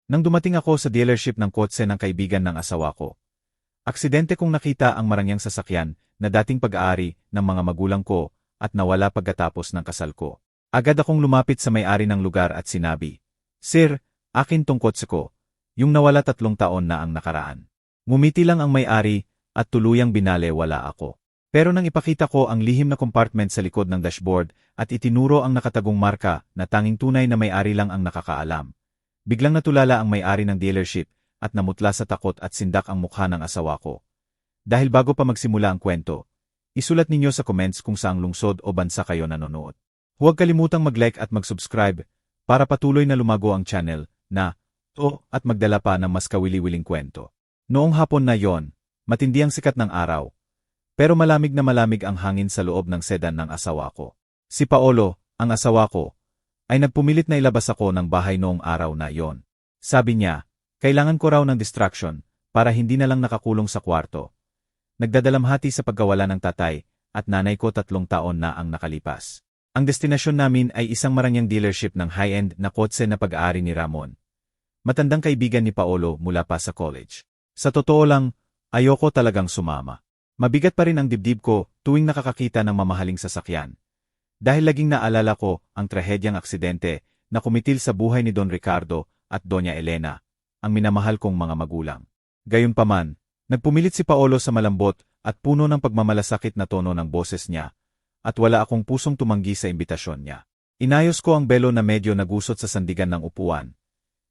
Nang dumating ako sa dealership ng kotse ng kaibigan ng asawa ko, aksidente kong nakita ang marangyang sasakyan na dating pag-aari ng mga magulang ko at nawala pagkatapos ng kasal ko. Agad akong lumapit sa may-ari ng lugar at sinabi, "Sir, akin tong kotse ko, yung nawala 3 taon na ang nakaraan." Ngumiti lang ang may-ari at tuluyang binale wala ako. Pero nang ipakita ko ang lihim na compartment sa likod ng dashboard at itinuro ang nakatagong marka na tanging tunay na may-ari lang ang nakakaalam, biglang natulala ang may-ari ng dealership at namutla sa takot at sindak ang mukha ng asawa ko. Dahil bago pa magsimula ang kwento, isulat ninyo sa comments kung saang lungsod o bansa kayo nanonood. Huwag kalimutang mag-like at mag-subscribe para patuloy na lumago ang channel na at magdala pa ng mas kawili-wiling kwento. Noong hapon na yon, matindi ang sikat ng araw. Pero malamig na malamig ang hangin sa loob ng sedan ng asawa ko. Si Paolo, ang asawa ko, ay nagpumilit na ilabas ako ng bahay noong araw na yon. Sabi niya, kailangan ko raw ng distraction para hindi na lang nakakulong sa kwarto. Nagdadalamhati sa pagkawala ng tatay at nanay ko 3 taon na ang nakalipas. Ang destinasyon namin ay isang marangyang dealership ng high-end na kotse na pag-aari ni Ramon. Matandang kaibigan ni Paolo mula pa sa college. Sa totoo lang, ayoko talagang sumama. Mabigat pa rin ang dibdib ko tuwing nakakakita ng mamahaling sasakyan. Dahil laging naalala ko ang trahedyang aksidente na kumitil sa buhay ni Don Ricardo at Doña Elena, ang minamahal kong mga magulang. Gayunpaman, nagpumilit si Paolo sa malambot at puno ng pagmamalasakit na tono ng boses niya, at wala akong pusong tumanggi sa imbitasyon niya. Inayos ko ang belo na medyo nagusot sa sandigan ng upuan.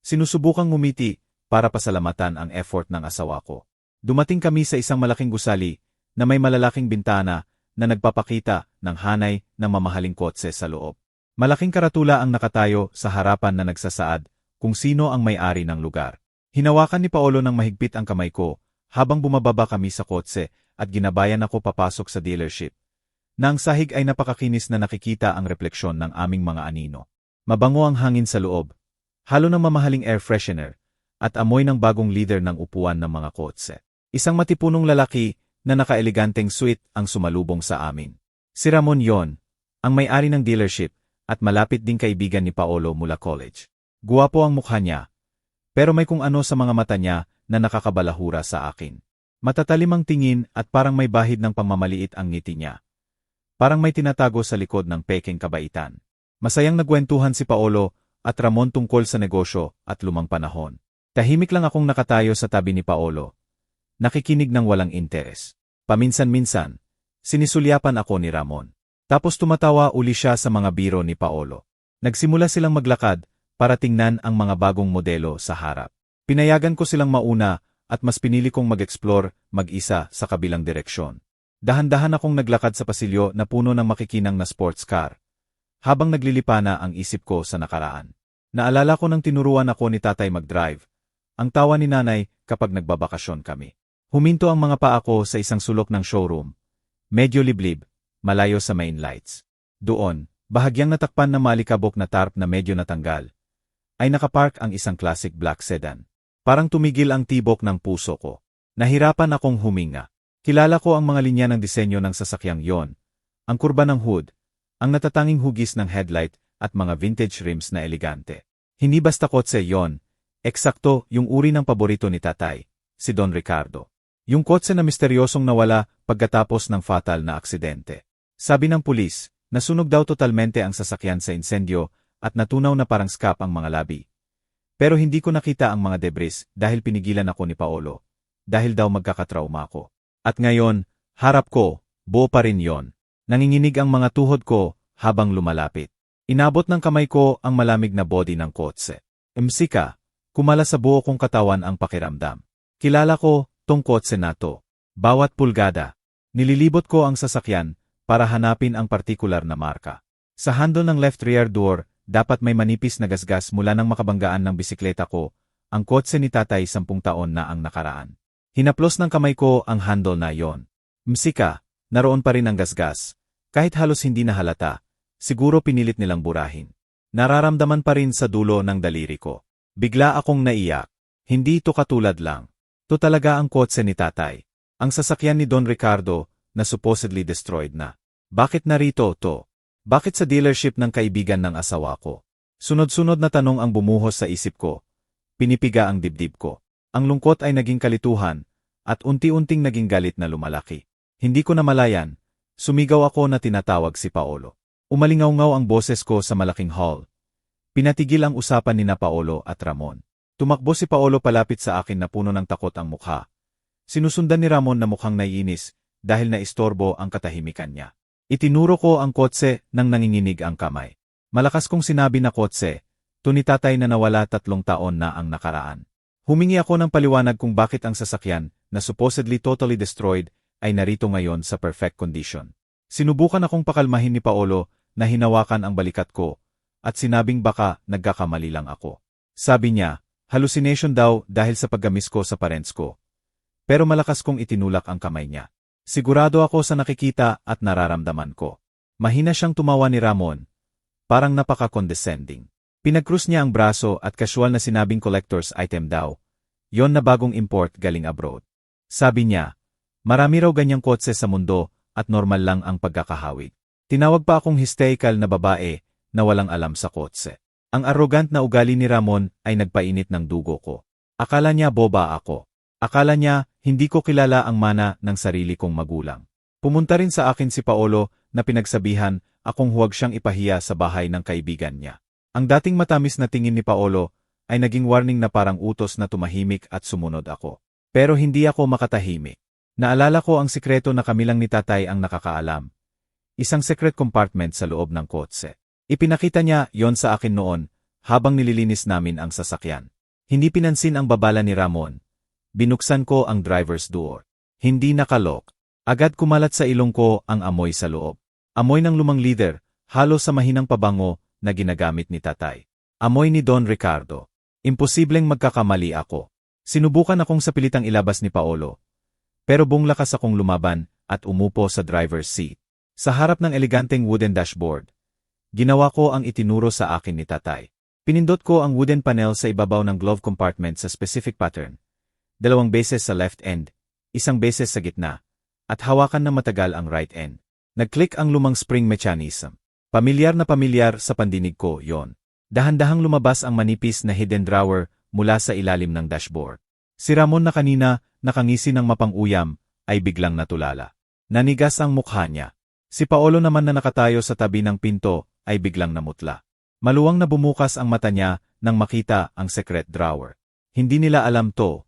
Sinusubukang ngumiti para pasalamatan ang effort ng asawa ko. Dumating kami sa isang malaking gusali na may malalaking bintana na nagpapakita ng hanay ng mamahaling kotse sa loob. Malaking karatula ang nakatayo sa harapan na nagsasaad kung sino ang may-ari ng lugar. Hinawakan ni Paolo ng mahigpit ang kamay ko habang bumababa kami sa kotse at ginabayan ako papasok sa dealership. Na ang sahig ay napakakinis na nakikita ang refleksyon ng aming mga anino. Mabango ang hangin sa loob, halo ng mamahaling air freshener, at amoy ng bagong leather ng upuan ng mga kotse. Isang matipunong lalaki na nakaeleganteng suite ang sumalubong sa amin. Si Ramon yon, ang may-ari ng dealership, at malapit ding kaibigan ni Paolo mula college. Guwapo ang mukha niya, pero may kung ano sa mga mata niya na nakakabalahura sa akin. Matatalim ang tingin at parang may bahid ng pamamaliit ang ngiti niya. Parang may tinatago sa likod ng peking kabaitan. Masayang nagwentuhan si Paolo at Ramon tungkol sa negosyo at lumang panahon. Tahimik lang akong nakatayo sa tabi ni Paolo. Nakikinig ng walang interes. Paminsan-minsan, sinisulyapan ako ni Ramon. Tapos tumatawa uli siya sa mga biro ni Paolo. Nagsimula silang maglakad para tingnan ang mga bagong modelo sa harap. Pinayagan ko silang mauna at mas pinili kong mag-explore mag-isa sa kabilang direksyon. Dahan-dahan akong naglakad sa pasilyo na puno ng makikinang na sports car. Habang naglilipana ang isip ko sa nakaraan. Naalala ko nang tinuruan ako ni tatay mag-drive. Ang tawa ni nanay kapag nagbabakasyon kami. Huminto ang mga paa ko sa isang sulok ng showroom. Medyo liblib, malayo sa main lights. Doon, bahagyang natakpan na malikabok na tarp na medyo natanggal, ay nakapark ang isang classic black sedan. Parang tumigil ang tibok ng puso ko. Nahirapan akong huminga. Kilala ko ang mga linya ng disenyo ng sasakyang yon, ang kurba ng hood, ang natatanging hugis ng headlight at mga vintage rims na elegante. Hindi basta kotse yon, eksakto yung uri ng paborito ni tatay, si Don Ricardo. Yung kotse na misteryosong nawala pagkatapos ng fatal na aksidente. Sabi ng pulis, nasunog daw totalmente ang sasakyan sa insendyo at natunaw na parang scrap ang mga labi. Pero hindi ko nakita ang mga debris dahil pinigilan ako ni Paolo. Dahil daw magkakatrauma ako. At ngayon, harap ko, buo pa rin yon. Nanginginig ang mga tuhod ko habang lumalapit. Inabot ng kamay ko ang malamig na body ng kotse. Msika, kumala sa buo kong katawan ang pakiramdam. Kilala ko tong kotse na to. Bawat pulgada. Nililibot ko ang sasakyan para hanapin ang partikular na marka. Sa handle ng left rear door, dapat may manipis na gasgas mula nang makabanggaan ng bisikleta ko, ang kotse ni tatay 10 taon na ang nakaraan. Hinaplos ng kamay ko ang handle na yon. Msika, naroon pa rin ang gasgas. Kahit halos hindi na halata, siguro pinilit nilang burahin. Nararamdaman pa rin sa dulo ng daliri ko. Bigla akong naiyak. Hindi ito katulad lang. Ito talaga ang kotse ni tatay. Ang sasakyan ni Don Ricardo na supposedly destroyed na. Bakit narito to? Bakit sa dealership ng kaibigan ng asawa ko? Sunod-sunod na tanong ang bumuhos sa isip ko. pinipiga ang dibdib ko. Ang lungkot ay naging kalituhan, at unti-unting naging galit na lumalaki. Hindi ko namalayan, sumigaw ako na tinatawag si Paolo. Umalingaw-ngaw ang boses ko sa malaking hall. Pinatigil ang usapan ni Paolo at Ramon. Tumakbo si Paolo palapit sa akin na puno ng takot ang mukha. Sinusundan ni Ramon na mukhang naiinis dahil naistorbo ang katahimikan niya. Itinuro ko ang kotse nang nanginginig ang kamay. Malakas kong sinabi na kotse, to ni tatay na nawala 3 taon na ang nakaraan. Humingi ako ng paliwanag kung bakit ang sasakyan, na supposedly totally destroyed, ay narito ngayon sa perfect condition. Sinubukan akong pakalmahin ni Paolo na hinawakan ang balikat ko, at sinabing baka nagkakamali lang ako. Sabi niya, hallucination daw dahil sa paggamis ko sa parents ko. Pero malakas kong itinulak ang kamay niya. Sigurado ako sa nakikita at nararamdaman ko. Mahina siyang tumawa ni Ramon. Parang napaka-condescending. Pinagkrus niya ang braso at casual na sinabing collector's item daw. Yon na bagong import galing abroad. Sabi niya, marami raw ganyang kotse sa mundo at normal lang ang pagkakahawig. Tinawag pa akong hysterical na babae na walang alam sa kotse. Ang arrogant na ugali ni Ramon ay nagpainit ng dugo ko. Akala niya boba ako. Akala niya hindi ko kilala ang mana ng sarili kong magulang. Pumunta rin sa akin si Paolo na pinagsabihan akong huwag siyang ipahiya sa bahay ng kaibigan niya. Ang dating matamis na tingin ni Paolo ay naging warning na parang utos na tumahimik at sumunod ako. Pero hindi ako makatahimik. Naalala ko ang sikreto na kami lang ni tatay ang nakakaalam. Isang secret compartment sa loob ng kotse. Ipinakita niya yon sa akin noon habang nililinis namin ang sasakyan. Hindi pinansin ang babala ni Ramon. Binuksan ko ang driver's door. Hindi nakalok. Agad kumalat sa ilong ko ang amoy sa loob. Amoy ng lumang leather, halo sa mahinang pabango na ginagamit ni tatay. Amoy ni Don Ricardo. Imposibleng magkakamali ako. Sinubukan akong sapilitang ilabas ni Paolo. Pero buong lakas akong lumaban at umupo sa driver's seat. Sa harap ng eleganteng wooden dashboard. Ginawa ko ang itinuro sa akin ni tatay. Pinindot ko ang wooden panel sa ibabaw ng glove compartment sa specific pattern. 2 beses sa left end, 1 beses sa gitna, at hawakan na matagal ang right end. Nag-click ang lumang spring mechanism. Pamilyar na pamilyar sa pandinig ko yon. Dahan-dahang lumabas ang manipis na hidden drawer mula sa ilalim ng dashboard. Si Ramon na kanina nakangisi ng mapang-uyam ay biglang natulala. Nanigas ang mukha niya. Si Paolo naman na nakatayo sa tabi ng pinto ay biglang namutla. Maluwang na bumukas ang mata niya nang makita ang secret drawer. Hindi nila alam to.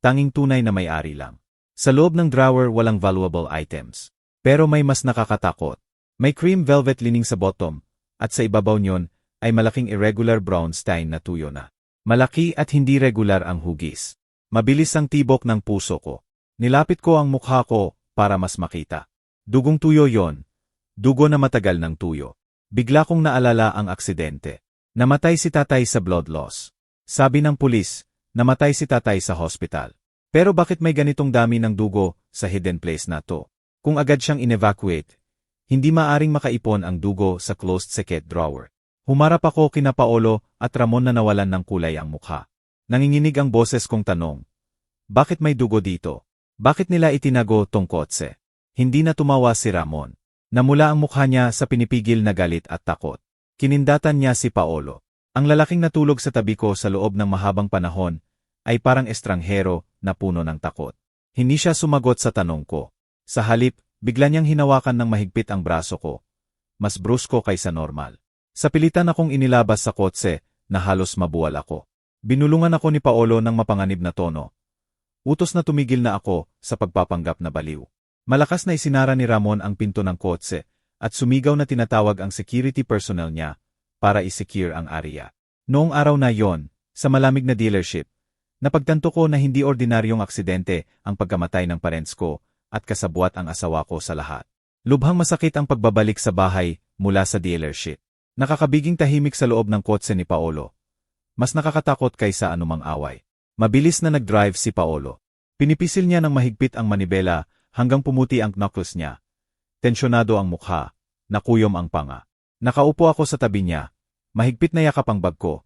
Tanging tunay na may-ari lang. Sa loob ng drawer walang valuable items. Pero may mas nakakatakot. May cream velvet lining sa bottom, at sa ibabaw niyon ay malaking irregular brown stain na tuyo na. Malaki at hindi regular ang hugis. Mabilis ang tibok ng puso ko. Nilapit ko ang mukha ko para mas makita. Dugong tuyo yon. Dugo na matagal ng tuyo. Bigla kong naalala ang aksidente. Namatay si tatay sa blood loss. Sabi ng pulis, namatay si tatay sa hospital. Pero bakit may ganitong dami ng dugo sa hidden place na to? Kung agad siyang in-evacuate, hindi maaring makaipon ang dugo sa closed secret drawer. Humarap ako kina Paolo at Ramon na nawalan ng kulay ang mukha. Nanginginig ang boses kong tanong. Bakit may dugo dito? Bakit nila itinago tong kotse? Hindi na tumawa si Ramon. Namula ang mukha niya sa pinipigil na galit at takot. Kinindatan niya si Paolo. Ang lalaking natulog sa tabi ko sa loob ng mahabang panahon ay parang estranghero na puno ng takot. Hindi siya sumagot sa tanong ko. Sa halip, bigla niyang hinawakan ng mahigpit ang braso ko. Mas brusko kaysa normal. Sa pilitan akong inilabas sa kotse na halos mabuwal ako. Binulungan ako ni Paolo ng mapanganib na tono. Utos na tumigil na ako sa pagpapanggap na baliw. Malakas na isinara ni Ramon ang pinto ng kotse at sumigaw na tinatawag ang security personnel niya para i-secure ang area. Noong araw na yon, sa malamig na dealership, napagtanto ko na hindi ordinaryong aksidente ang pagkamatay ng parents ko at kasabwat ang asawa ko sa lahat. Lubhang masakit ang pagbabalik sa bahay mula sa dealership. Nakakabiging tahimik sa loob ng kotse ni Paolo. Mas nakakatakot kaysa anumang away. Mabilis na nag-drive si Paolo. Pinipisil niya ng mahigpit ang manibela hanggang pumuti ang knuckles niya. Tensyonado ang mukha, nakuyom ang panga. Nakaupo ako sa tabi niya, mahigpit na yakap ang bag ko.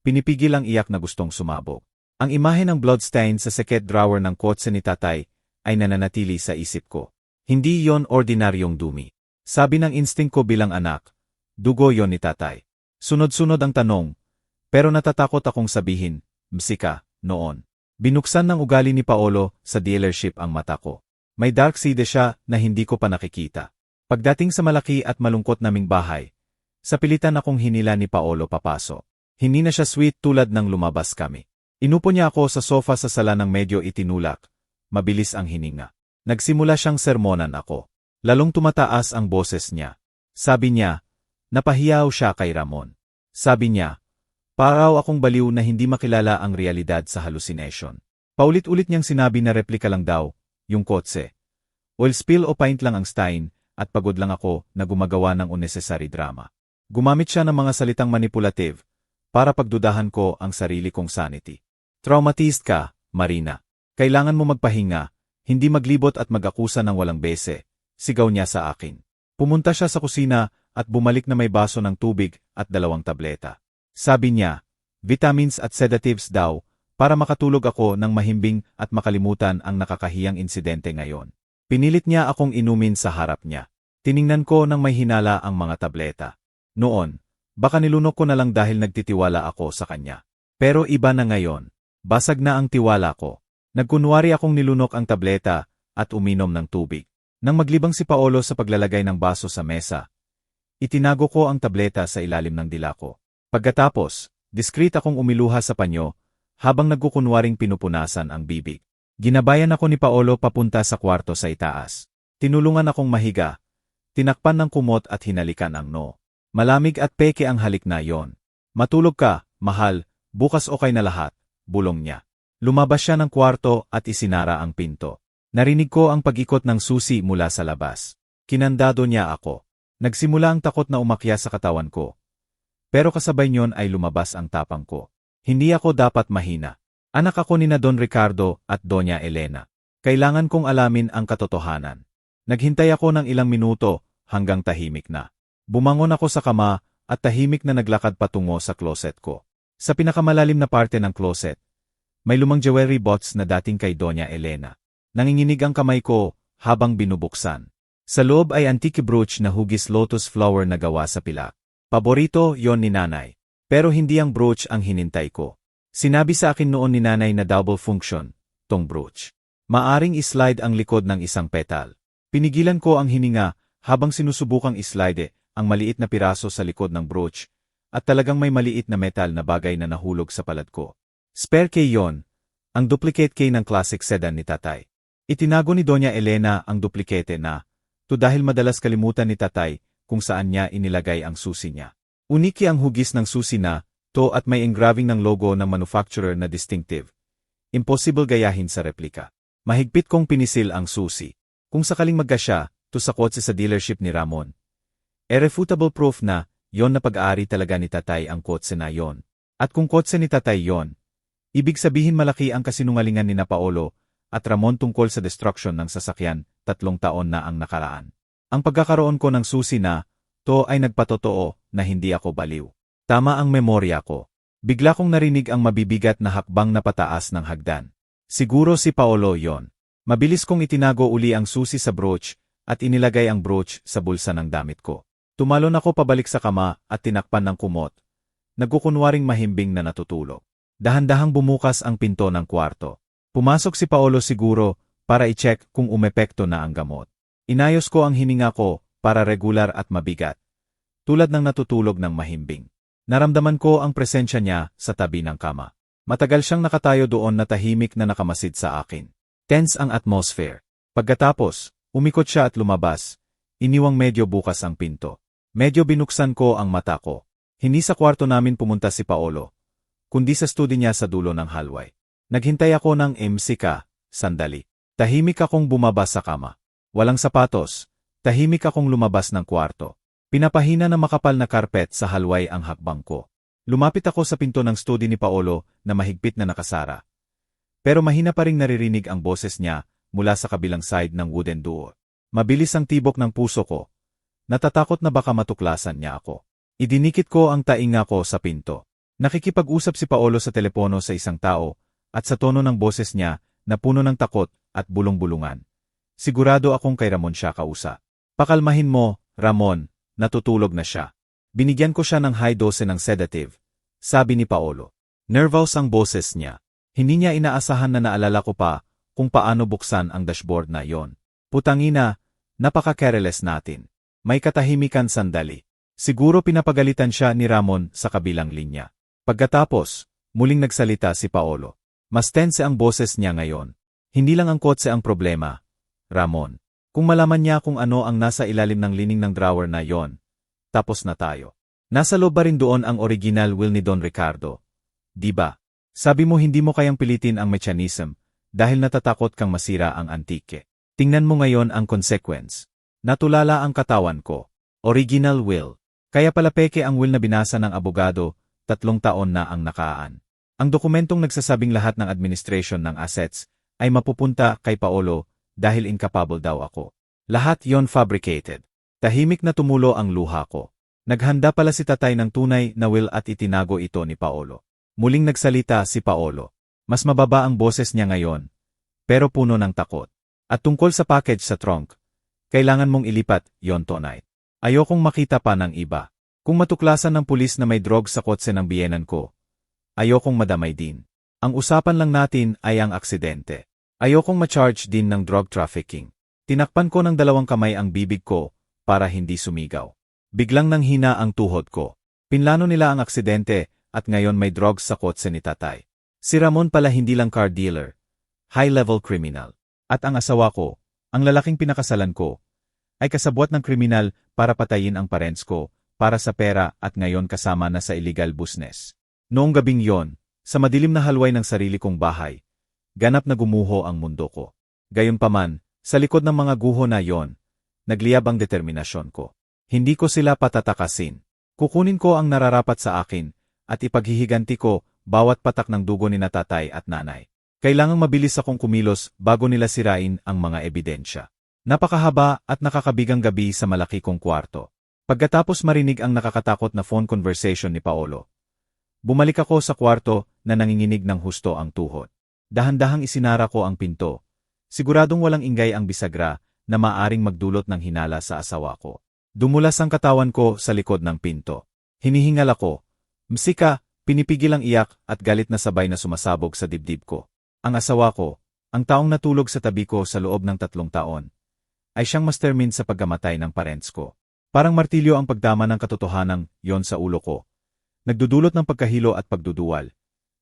Pinipigil ang iyak na gustong sumabog. Ang imahe ng bloodstain sa secret drawer ng kotse ni tatay ay nananatili sa isip ko. Hindi yon ordinaryong dumi. Sabi ng instinct ko bilang anak, dugo yon ni tatay. Sunod-sunod ang tanong, pero natatakot akong sabihin, Msika, noon. Binuksan ng ugali ni Paolo sa dealership ang mata ko. May dark side siya na hindi ko pa nakikita. Pagdating sa malaki at malungkot naming bahay, sa pilitan akong hinila ni Paolo papasok. Hindi na siya sweet tulad ng lumabas kami. Inupo niya ako sa sofa sa sala ng medyo itinulak. Mabilis ang hininga. Nagsimula siyang sermonan ako. Lalong tumataas ang boses niya. Sabi niya, napahiyaw siya kay Ramon. Sabi niya, paraw akong baliw na hindi makilala ang realidad sa hallucination. Paulit-ulit niyang sinabi na replika lang daw, yung kotse. Oil spill o paint lang ang Stein, at pagod lang ako na gumagawa ng unnecessary drama. Gumamit siya ng mga salitang manipulative para pagdudahan ko ang sarili kong sanity. Traumatized ka, Marina. Kailangan mo magpahinga, hindi maglibot at mag-akusa ng walang bese, sigaw niya sa akin. Pumunta siya sa kusina at bumalik na may baso ng tubig at 2 tableta. Sabi niya, vitamins at sedatives daw, para makatulog ako ng mahimbing at makalimutan ang nakakahiyang insidente ngayon. Pinilit niya akong inumin sa harap niya. Tiningnan ko nang may hinala ang mga tableta. Noon, baka nilunok ko na lang dahil nagtitiwala ako sa kanya. Pero iba na ngayon. Basag na ang tiwala ko. Nagkunwari akong nilunok ang tableta at uminom ng tubig. Nang maglibang si Paolo sa paglalagay ng baso sa mesa, itinago ko ang tableta sa ilalim ng dila ko. Pagkatapos, diskret akong umiluha sa panyo habang nagkukunwaring pinupunasan ang bibig. Ginabayan ako ni Paolo papunta sa kwarto sa itaas. Tinulungan akong mahiga, tinakpan ng kumot at hinalikan ang no. Malamig at peke ang halik na yon. Matulog ka, mahal, bukas okay na lahat, bulong niya. Lumabas siya ng kwarto at isinara ang pinto. Narinig ko ang pag-ikot ng susi mula sa labas. Kinandado niya ako. Nagsimula ang takot na umakya sa katawan ko. Pero kasabay niyon ay lumabas ang tapang ko. Hindi ako dapat mahina. Anak ako ni na Don Ricardo at Doña Elena. Kailangan kong alamin ang katotohanan. Naghintay ako ng ilang minuto hanggang tahimik na. Bumangon ako sa kama at tahimik na naglakad patungo sa closet ko. Sa pinakamalalim na parte ng closet, may lumang jewelry box na dating kay Doña Elena. Nanginginig ang kamay ko habang binubuksan. Sa loob ay antique brooch na hugis lotus flower na gawa sa pilak. Paborito yon ni nanay. Pero hindi ang brooch ang hinintay ko. Sinabi sa akin noon ni nanay na double function, tong brooch. Maaring islide ang likod ng isang petal. Pinigilan ko ang hininga habang sinusubukang islide ang maliit na piraso sa likod ng brooch at talagang may maliit na metal na bagay na nahulog sa palad ko. Spare key yon, ang duplicate key ng classic sedan ni tatay. Itinago ni Doña Elena ang duplikete na, to dahil madalas kalimutan ni tatay kung saan niya inilagay ang susi niya. Uniki ang hugis ng susi na, to at may engraving ng logo ng manufacturer na distinctive. Impossible gayahin sa replika. Mahigpit kong pinisil ang susi. Kung sakaling magkasya, to sa kotse sa dealership ni Ramon. Irrefutable proof na, yon na pag-aari talaga ni tatay ang kotse na yon. At kung kotse ni tatay yon, ibig sabihin malaki ang kasinungalingan ni na Paolo at Ramon tungkol sa destruction ng sasakyan 3 taon na ang nakaraan. Ang pagkakaroon ko ng susi na, to ay nagpatotoo na hindi ako baliw. Tama ang memorya ko. Bigla kong narinig ang mabibigat na hakbang na pataas ng hagdan. Siguro si Paolo yon. Mabilis kong itinago uli ang susi sa brooch at inilagay ang brooch sa bulsa ng damit ko. Tumalon ako pabalik sa kama at tinakpan ng kumot. Nagkukunwaring mahimbing na natutulog. Dahan-dahang bumukas ang pinto ng kwarto. Pumasok si Paolo siguro para i-check kung umepekto na ang gamot. Inayos ko ang hininga ko para regular at mabigat. Tulad ng natutulog ng mahimbing. Naramdaman ko ang presensya niya sa tabi ng kama. Matagal siyang nakatayo doon na tahimik na nakamasid sa akin. Tense ang atmosphere. Pagkatapos, umikot siya at lumabas. Iniwang medyo bukas ang pinto. Medyo binuksan ko ang mata ko. Hindi sa kwarto namin pumunta si Paolo, kundi sa studio niya sa dulo ng hallway. Naghintay ako ng MCK, sandali. Tahimik akong bumaba sa kama. Walang sapatos. Tahimik akong lumabas ng kwarto. Pinapahina na makapal na karpet sa hallway ang hakbang ko. Lumapit ako sa pinto ng studio ni Paolo na mahigpit na nakasara. Pero mahina pa ring naririnig ang boses niya mula sa kabilang side ng wooden door. Mabilis ang tibok ng puso ko. Natatakot na baka matuklasan niya ako. Idinikit ko ang tainga ko sa pinto. Nakikipag-usap si Paolo sa telepono sa isang tao at sa tono ng boses niya na puno ng takot at bulong-bulungan. Sigurado akong kay Ramon siya kausap. Pakalmahin mo, Ramon, natutulog na siya. Binigyan ko siya ng high dose ng sedative, sabi ni Paolo. Nervous ang boses niya. Hindi niya inaasahan na naalala ko pa kung paano buksan ang dashboard na yon. Putangina, napaka-careless natin. May katahimikan sandali. Siguro pinapagalitan siya ni Ramon sa kabilang linya. Pagkatapos, muling nagsalita si Paolo. Mas tense ang boses niya ngayon. Hindi lang ang kotse ang problema, Ramon. Kung malaman niya kung ano ang nasa ilalim ng lining ng drawer na yon, tapos na tayo. Nasa loob ba rin doon ang original will ni Don Ricardo? Diba? Sabi mo hindi mo kayang pilitin ang mechanism dahil natatakot kang masira ang antike. Tingnan mo ngayon ang consequence. Natulala ang katawan ko. Original will. Kaya pala peke ang will na binasa ng abogado, 3 taon na ang nakaan. Ang dokumentong nagsasabing lahat ng administration ng assets ay mapupunta kay Paolo dahil incapable daw ako. Lahat yon fabricated. Tahimik na tumulo ang luha ko. Naghanda pala si tatay ng tunay na will at itinago ito ni Paolo. Muling nagsalita si Paolo. Mas mababa ang boses niya ngayon, pero puno ng takot. At tungkol sa package sa trunk, kailangan mong ilipat yon tonight. Ayokong makita pa ng iba. Kung matuklasan ng pulis na may drugs sa kotse ng biyenan ko, ayokong madamay din. Ang usapan lang natin ay ang aksidente. Ayokong ma-charge din ng drug trafficking. Tinakpan ko ng 2 kamay ang bibig ko para hindi sumigaw. Biglang nanghina ang tuhod ko. Pinlano nila ang aksidente at ngayon may drugs sa kotse ni tatay. Si Ramon pala hindi lang car dealer, high-level criminal. At ang asawa ko, ang lalaking pinakasalan ko, ay kasabwat ng kriminal para patayin ang parents ko para sa pera at ngayon kasama na sa illegal business. Noong gabing yon, sa madilim na halway ng sarili kong bahay, ganap na gumuho ang mundo ko. Gayunpaman, sa likod ng mga guho na yon, nagliyab ang determinasyon ko. Hindi ko sila patatakasin. Kukunin ko ang nararapat sa akin at ipaghihiganti ko bawat patak ng dugo ni tatay at nanay. Kailangang mabilis akong kumilos bago nila sirain ang mga ebidensya. Napakahaba at nakakabigang gabi sa malaki kong kwarto. Pagkatapos marinig ang nakakatakot na phone conversation ni Paolo, bumalik ako sa kwarto na nanginginig ng husto ang tuhod. Dahan-dahang isinara ko ang pinto. Siguradong walang ingay ang bisagra na maaring magdulot ng hinala sa asawa ko. Dumulas ang katawan ko sa likod ng pinto. Hinihingal ako. Msika, pinipigil ang iyak at galit na sabay na sumasabog sa dibdib ko. Ang asawa ko, ang taong natulog sa tabi ko sa loob ng 3 taon, ay siyang mastermind sa pagkamatay ng parents ko. Parang martilyo ang pagdama ng katotohanan yon sa ulo ko. Nagdudulot ng pagkahilo at pagduduwal.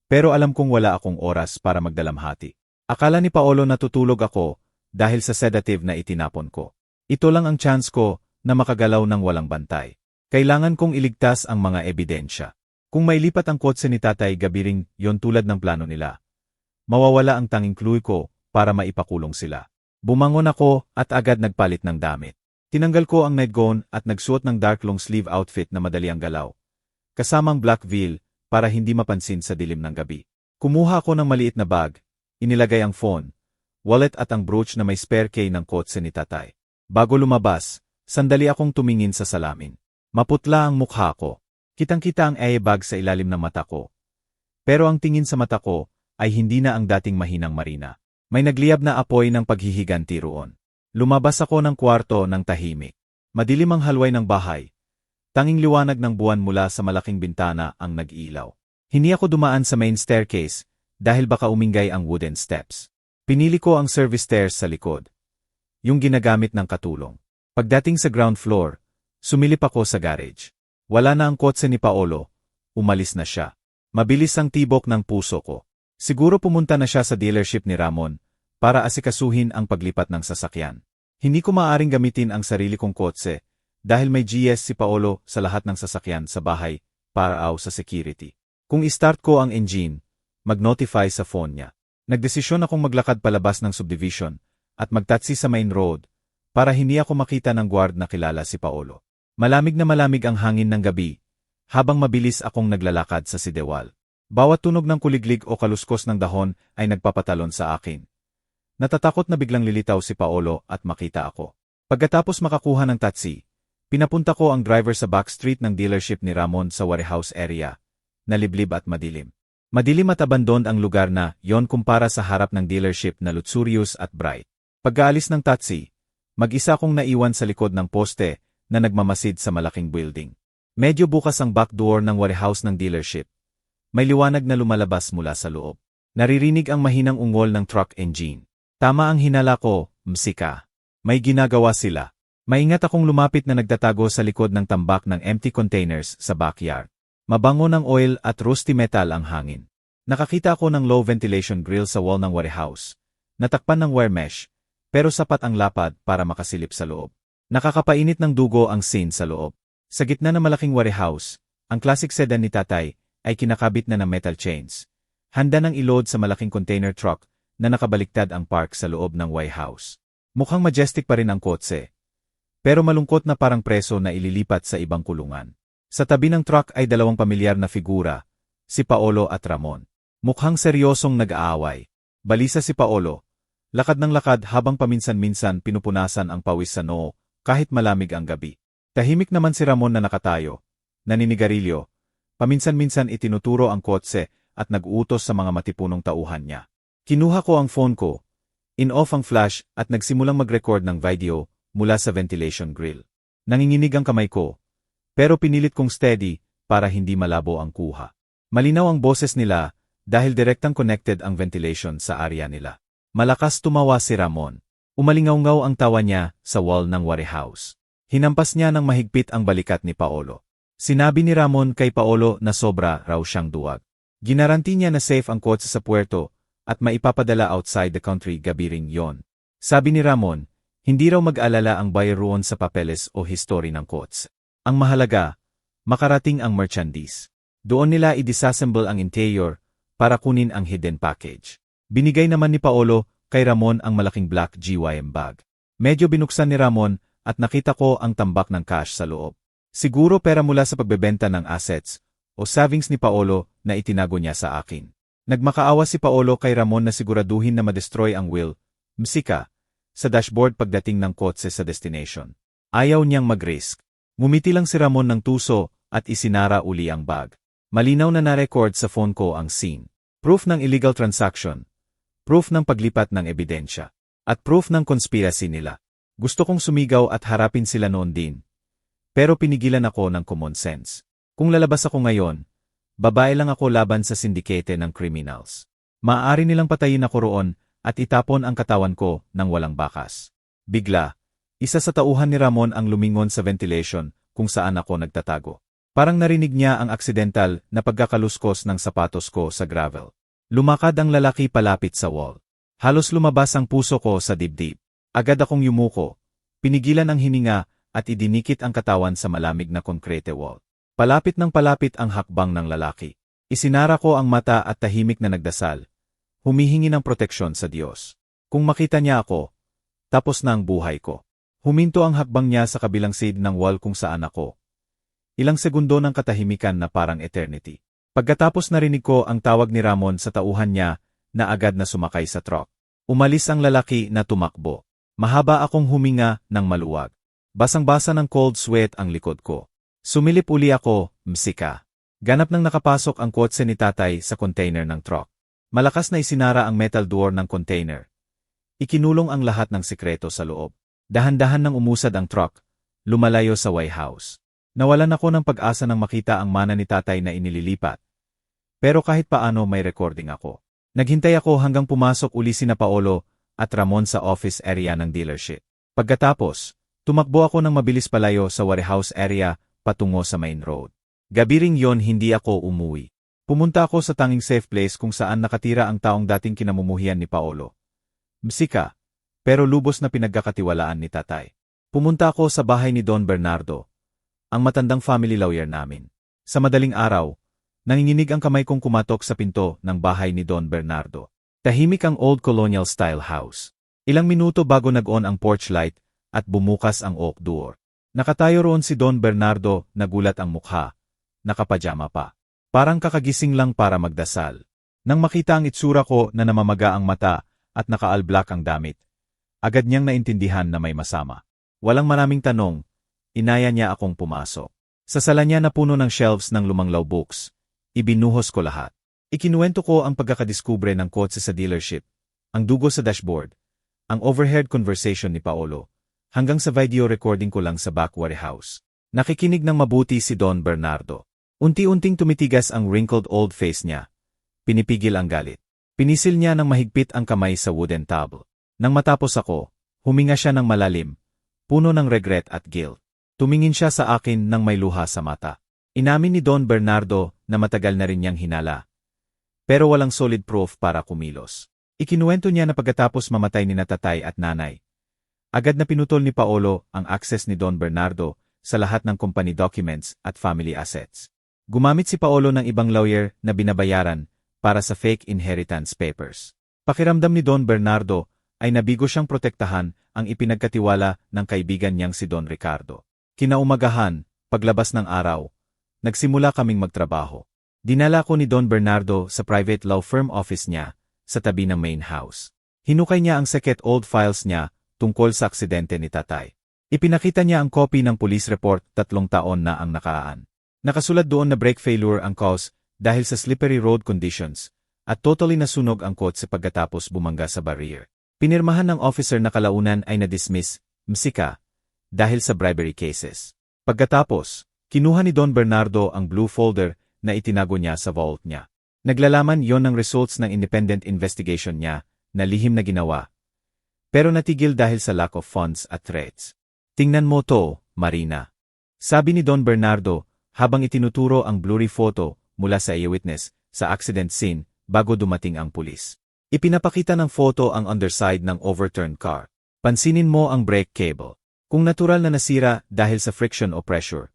Pero alam kong wala akong oras para magdalamhati. Akala ni Paolo natutulog ako dahil sa sedative na itinapon ko. Ito lang ang chance ko na makagalaw ng walang bantay. Kailangan kong iligtas ang mga ebidensya. Kung mailipat ang kotse ni tatay gabiring yon tulad ng plano nila, mawawala ang tanging clue ko para maipakulong sila. Bumangon ako at agad nagpalit ng damit. Tinanggal ko ang nightgown at nagsuot ng dark long sleeve outfit na madali ang galaw. Kasamang black veil para hindi mapansin sa dilim ng gabi. Kumuha ako ng maliit na bag, inilagay ang phone, wallet at ang brooch na may spare key ng kotse ni tatay. Bago lumabas, sandali akong tumingin sa salamin. Maputla ang mukha ko. Kitang-kita ang airbag sa ilalim ng mata ko. Pero ang tingin sa mata ko ay hindi na ang dating mahinang Marina. May nagliyab na apoy ng paghihiganti roon. Lumabas ako ng kwarto ng tahimik. Madilim ang halway ng bahay. Tanging liwanag ng buwan mula sa malaking bintana ang nag-ilaw. Hindi ako dumaan sa main staircase dahil baka umingay ang wooden steps. Pinili ko ang service stairs sa likod. Yung ginagamit ng katulong. Pagdating sa ground floor, sumilip ako sa garage. Wala na ang kotse ni Paolo. Umalis na siya. Mabilis ang tibok ng puso ko. Siguro pumunta na siya sa dealership ni Ramon para asikasuhin ang paglipat ng sasakyan. Hindi ko maaaring gamitin ang sarili kong kotse dahil may GS si Paolo sa lahat ng sasakyan sa bahay para sa security. Kung i-start ko ang engine, mag-notify sa phone niya. Nagdesisyon akong maglakad palabas ng subdivision at magtaksi sa main road para hindi ako makita ng guard na kilala si Paolo. Malamig na malamig ang hangin ng gabi, habang mabilis akong naglalakad sa sidewal. Bawat tunog ng kuliglig o kaluskos ng dahon ay nagpapatalon sa akin. Natatakot na biglang lilitaw si Paolo at makita ako. Pagkatapos makakuha ng taxi, pinapunta ko ang driver sa back street ng dealership ni Ramon sa warehouse area, na liblib at madilim. Madilim at abandoned ang lugar na yon kumpara sa harap ng dealership na luxurious at bright. Pagkaalis ng taxi, mag-isa akong naiwan sa likod ng poste na nagmamasid sa malaking building. Medyo bukas ang back door ng warehouse ng dealership. May liwanag na lumalabas mula sa loob. Naririnig ang mahinang ungol ng truck engine. Tama ang hinala ko, msika. May ginagawa sila. Maingat akong lumapit na nagtatago sa likod ng tambak ng empty containers sa backyard. Mabango ng oil at rusty metal ang hangin. Nakakita ako ng low ventilation grill sa wall ng warehouse. Natakpan ng wire mesh, pero sapat ang lapad para makasilip sa loob. Nakakapainit ng dugo ang scene sa loob. Sa gitna ng malaking warehouse, ang classic sedan ni tatay ay kinakabit na ng metal chains. Handa ng i-load sa malaking container truck na nakabaliktad ang park sa loob ng warehouse. Mukhang majestic pa rin ang kotse. Pero malungkot na parang preso na ililipat sa ibang kulungan. Sa tabi ng truck ay dalawang pamilyar na figura, si Paolo at Ramon. Mukhang seryosong nag-aaway. Balisa si Paolo. Lakad ng lakad habang paminsan-minsan pinupunasan ang pawis sa noo kahit malamig ang gabi. Tahimik naman si Ramon na nakatayo, naninigarilyo. Paminsan-minsan itinuturo ang kotse at nag-uutos sa mga matipunong tauhan niya. Kinuha ko ang phone ko, in-off ang flash at nagsimulang mag-record ng video mula sa ventilation grill. Nanginginig ang kamay ko, pero pinilit kong steady para hindi malabo ang kuha. Malinaw ang boses nila dahil direktang connected ang ventilation sa area nila. Malakas tumawa si Ramon. Umalingaw-ngaw ang tawa niya sa wall ng warehouse. Hinampas niya ng mahigpit ang balikat ni Paolo. Sinabi ni Ramon kay Paolo na sobra raw siyang duwag. Ginaranti niya na safe ang kotse sa puerto at maipapadala outside the country gabi ring yon. Sabi ni Ramon, hindi raw mag-alala ang buyer roon sa papeles o history ng kotse. Ang mahalaga, makarating ang merchandise. Doon nila i-disassemble ang interior para kunin ang hidden package. Binigay naman ni Paolo kay Ramon ang malaking black GYM bag. Medyo binuksan ni Ramon at nakita ko ang tambak ng cash sa loob. Siguro pera mula sa pagbebenta ng assets o savings ni Paolo na itinago niya sa akin. Nagmakaawa si Paolo kay Ramon na siguraduhin na ma-destroy ang wheel, msika, sa dashboard pagdating ng kotse sa destination. Ayaw niyang mag-risk. Ngumiti lang si Ramon ng tuso at isinara uli ang bag. Malinaw na na-record sa phone ko ang scene. Proof ng illegal transaction. Proof ng paglipat ng ebidensya. At proof ng conspiracy nila. Gusto kong sumigaw at harapin sila noon din. Pero pinigilan ako ng common sense. Kung lalabas ako ngayon, babae lang ako laban sa sindikete ng criminals. Maaari nilang patayin ako roon at itapon ang katawan ko ng walang bakas. Bigla, isa sa tauhan ni Ramon ang lumingon sa ventilation kung saan ako nagtatago. Parang narinig niya ang aksidental na pagkakaluskos ng sapatos ko sa gravel. Lumakad ang lalaki palapit sa wall. Halos lumabas ang puso ko sa dibdib. Agad akong yumuko, pinigilan ang hininga at idinikit ang katawan sa malamig na konkrete wall. Palapit ng palapit ang hakbang ng lalaki. Isinara ko ang mata at tahimik na nagdasal. Humihingi ng proteksyon sa Diyos. Kung makita niya ako, tapos na ang buhay ko. Huminto ang hakbang niya sa kabilang side ng wall kung saan ako. Ilang segundo ng katahimikan na parang eternity. Pagkatapos narinig ko ang tawag ni Ramon sa tauhan niya na agad na sumakay sa truck. Umalis ang lalaki na tumakbo. Mahaba akong huminga ng maluwag. Basang-basa ng cold sweat ang likod ko. Sumilip uli ako, msika. Ganap nang nakapasok ang kotse ni tatay sa container ng truck. Malakas na isinara ang metal door ng container. Ikinulong ang lahat ng sikreto sa loob. Dahan-dahan nang umusad ang truck, lumalayo sa warehouse. Nawalan ako ng pag-asa nang makita ang mana ni tatay na inililipat. Pero kahit paano may recording ako. Naghintay ako hanggang pumasok uli sina Paolo at Ramon sa office area ng dealership. Pagkatapos, tumakbo ako ng mabilis palayo sa warehouse area patungo sa main road. Gabi ring yon hindi ako umuwi. Pumunta ako sa tanging safe place kung saan nakatira ang taong dating kinamumuhian ni Paolo. Msika, pero lubos na pinagkakatiwalaan ni tatay. Pumunta ako sa bahay ni Don Bernardo, ang matandang family lawyer namin. Sa madaling araw, nanginginig ang kamay kong kumatok sa pinto ng bahay ni Don Bernardo. Tahimik ang old colonial style house. Ilang minuto bago nag-on ang porch light at bumukas ang oak door. Nakatayo roon si Don Bernardo, nagulat ang mukha. Nakapajama pa. Parang kakagising lang para magdasal. Nang makita ang itsura ko na namamaga ang mata at naka-all-black ang damit, agad niyang naintindihan na may masama. Walang maraming tanong, inaya niya akong pumasok. Sa sala niya na puno ng shelves ng lumanglaw books, ibinuhos ko lahat. Ikinuwento ko ang pagkakadiskubre ng kotse sa dealership, ang dugo sa dashboard, ang overheard conversation ni Paolo, hanggang sa video recording ko lang sa back warehouse. Nakikinig ng mabuti si Don Bernardo. Unti-unting tumitigas ang wrinkled old face niya. Pinipigil ang galit. Pinisil niya ng mahigpit ang kamay sa wooden table. Nang matapos ako, huminga siya ng malalim, puno ng regret at guilt. Tumingin siya sa akin ng may luha sa mata. Inamin ni Don Bernardo na matagal na rin niyang hinala. Pero walang solid proof para kumilos. Ikinuwento niya na pagkatapos mamatay ni tatay at nanay, agad na pinutol ni Paolo ang access ni Don Bernardo sa lahat ng company documents at family assets. Gumamit si Paolo ng ibang lawyer na binabayaran para sa fake inheritance papers. Pakiramdam ni Don Bernardo ay nabigo siyang protektahan ang ipinagkatiwala ng kaibigan niyang si Don Ricardo. Kinaumagahan, paglabas ng araw, nagsimula kaming magtrabaho. Dinala ko ni Don Bernardo sa private law firm office niya sa tabi ng main house. Hinukay niya ang secret old files niya tungkol sa aksidente ni tatay. Ipinakita niya ang copy ng police report 3 taon na ang nakaan. Nakasulat doon na brake failure ang cause dahil sa slippery road conditions at totally nasunog ang kotse pagkatapos bumangga sa barrier. Pinirmahan ng officer na kalaunan ay na-dismiss, msika, dahil sa bribery cases. Pagkatapos, kinuha ni Don Bernardo ang blue folder na itinago niya sa vault niya. Naglalaman yon ng results ng independent investigation niya na lihim na ginawa. Pero natigil dahil sa lack of funds at threats. Tingnan mo to, Marina. Sabi ni Don Bernardo habang itinuturo ang blurry photo mula sa eyewitness sa accident scene bago dumating ang pulis. Ipinapakita ng photo ang underside ng overturned car. Pansinin mo ang brake cable. Kung natural na nasira dahil sa friction o pressure,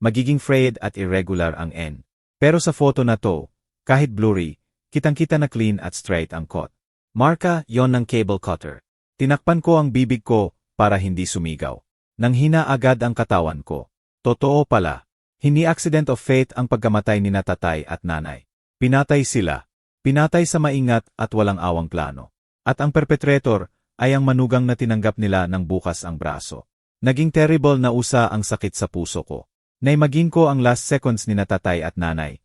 magiging frayed at irregular ang end. Pero sa photo na to, kahit blurry, kitang-kita na clean at straight ang cut. Marka yon ng cable cutter. Tinakpan ko ang bibig ko para hindi sumigaw. Nanghina agad ang katawan ko. Totoo pala, hindi accident of fate ang pagkamatay ni tatay at nanay. Pinatay sila. Pinatay sa maingat at walang awang plano. At ang perpetrator ay ang manugang na tinanggap nila ng bukas ang braso. Naging terrible na usa ang sakit sa puso ko. Naimagin ko ang last seconds ni tatay at nanay.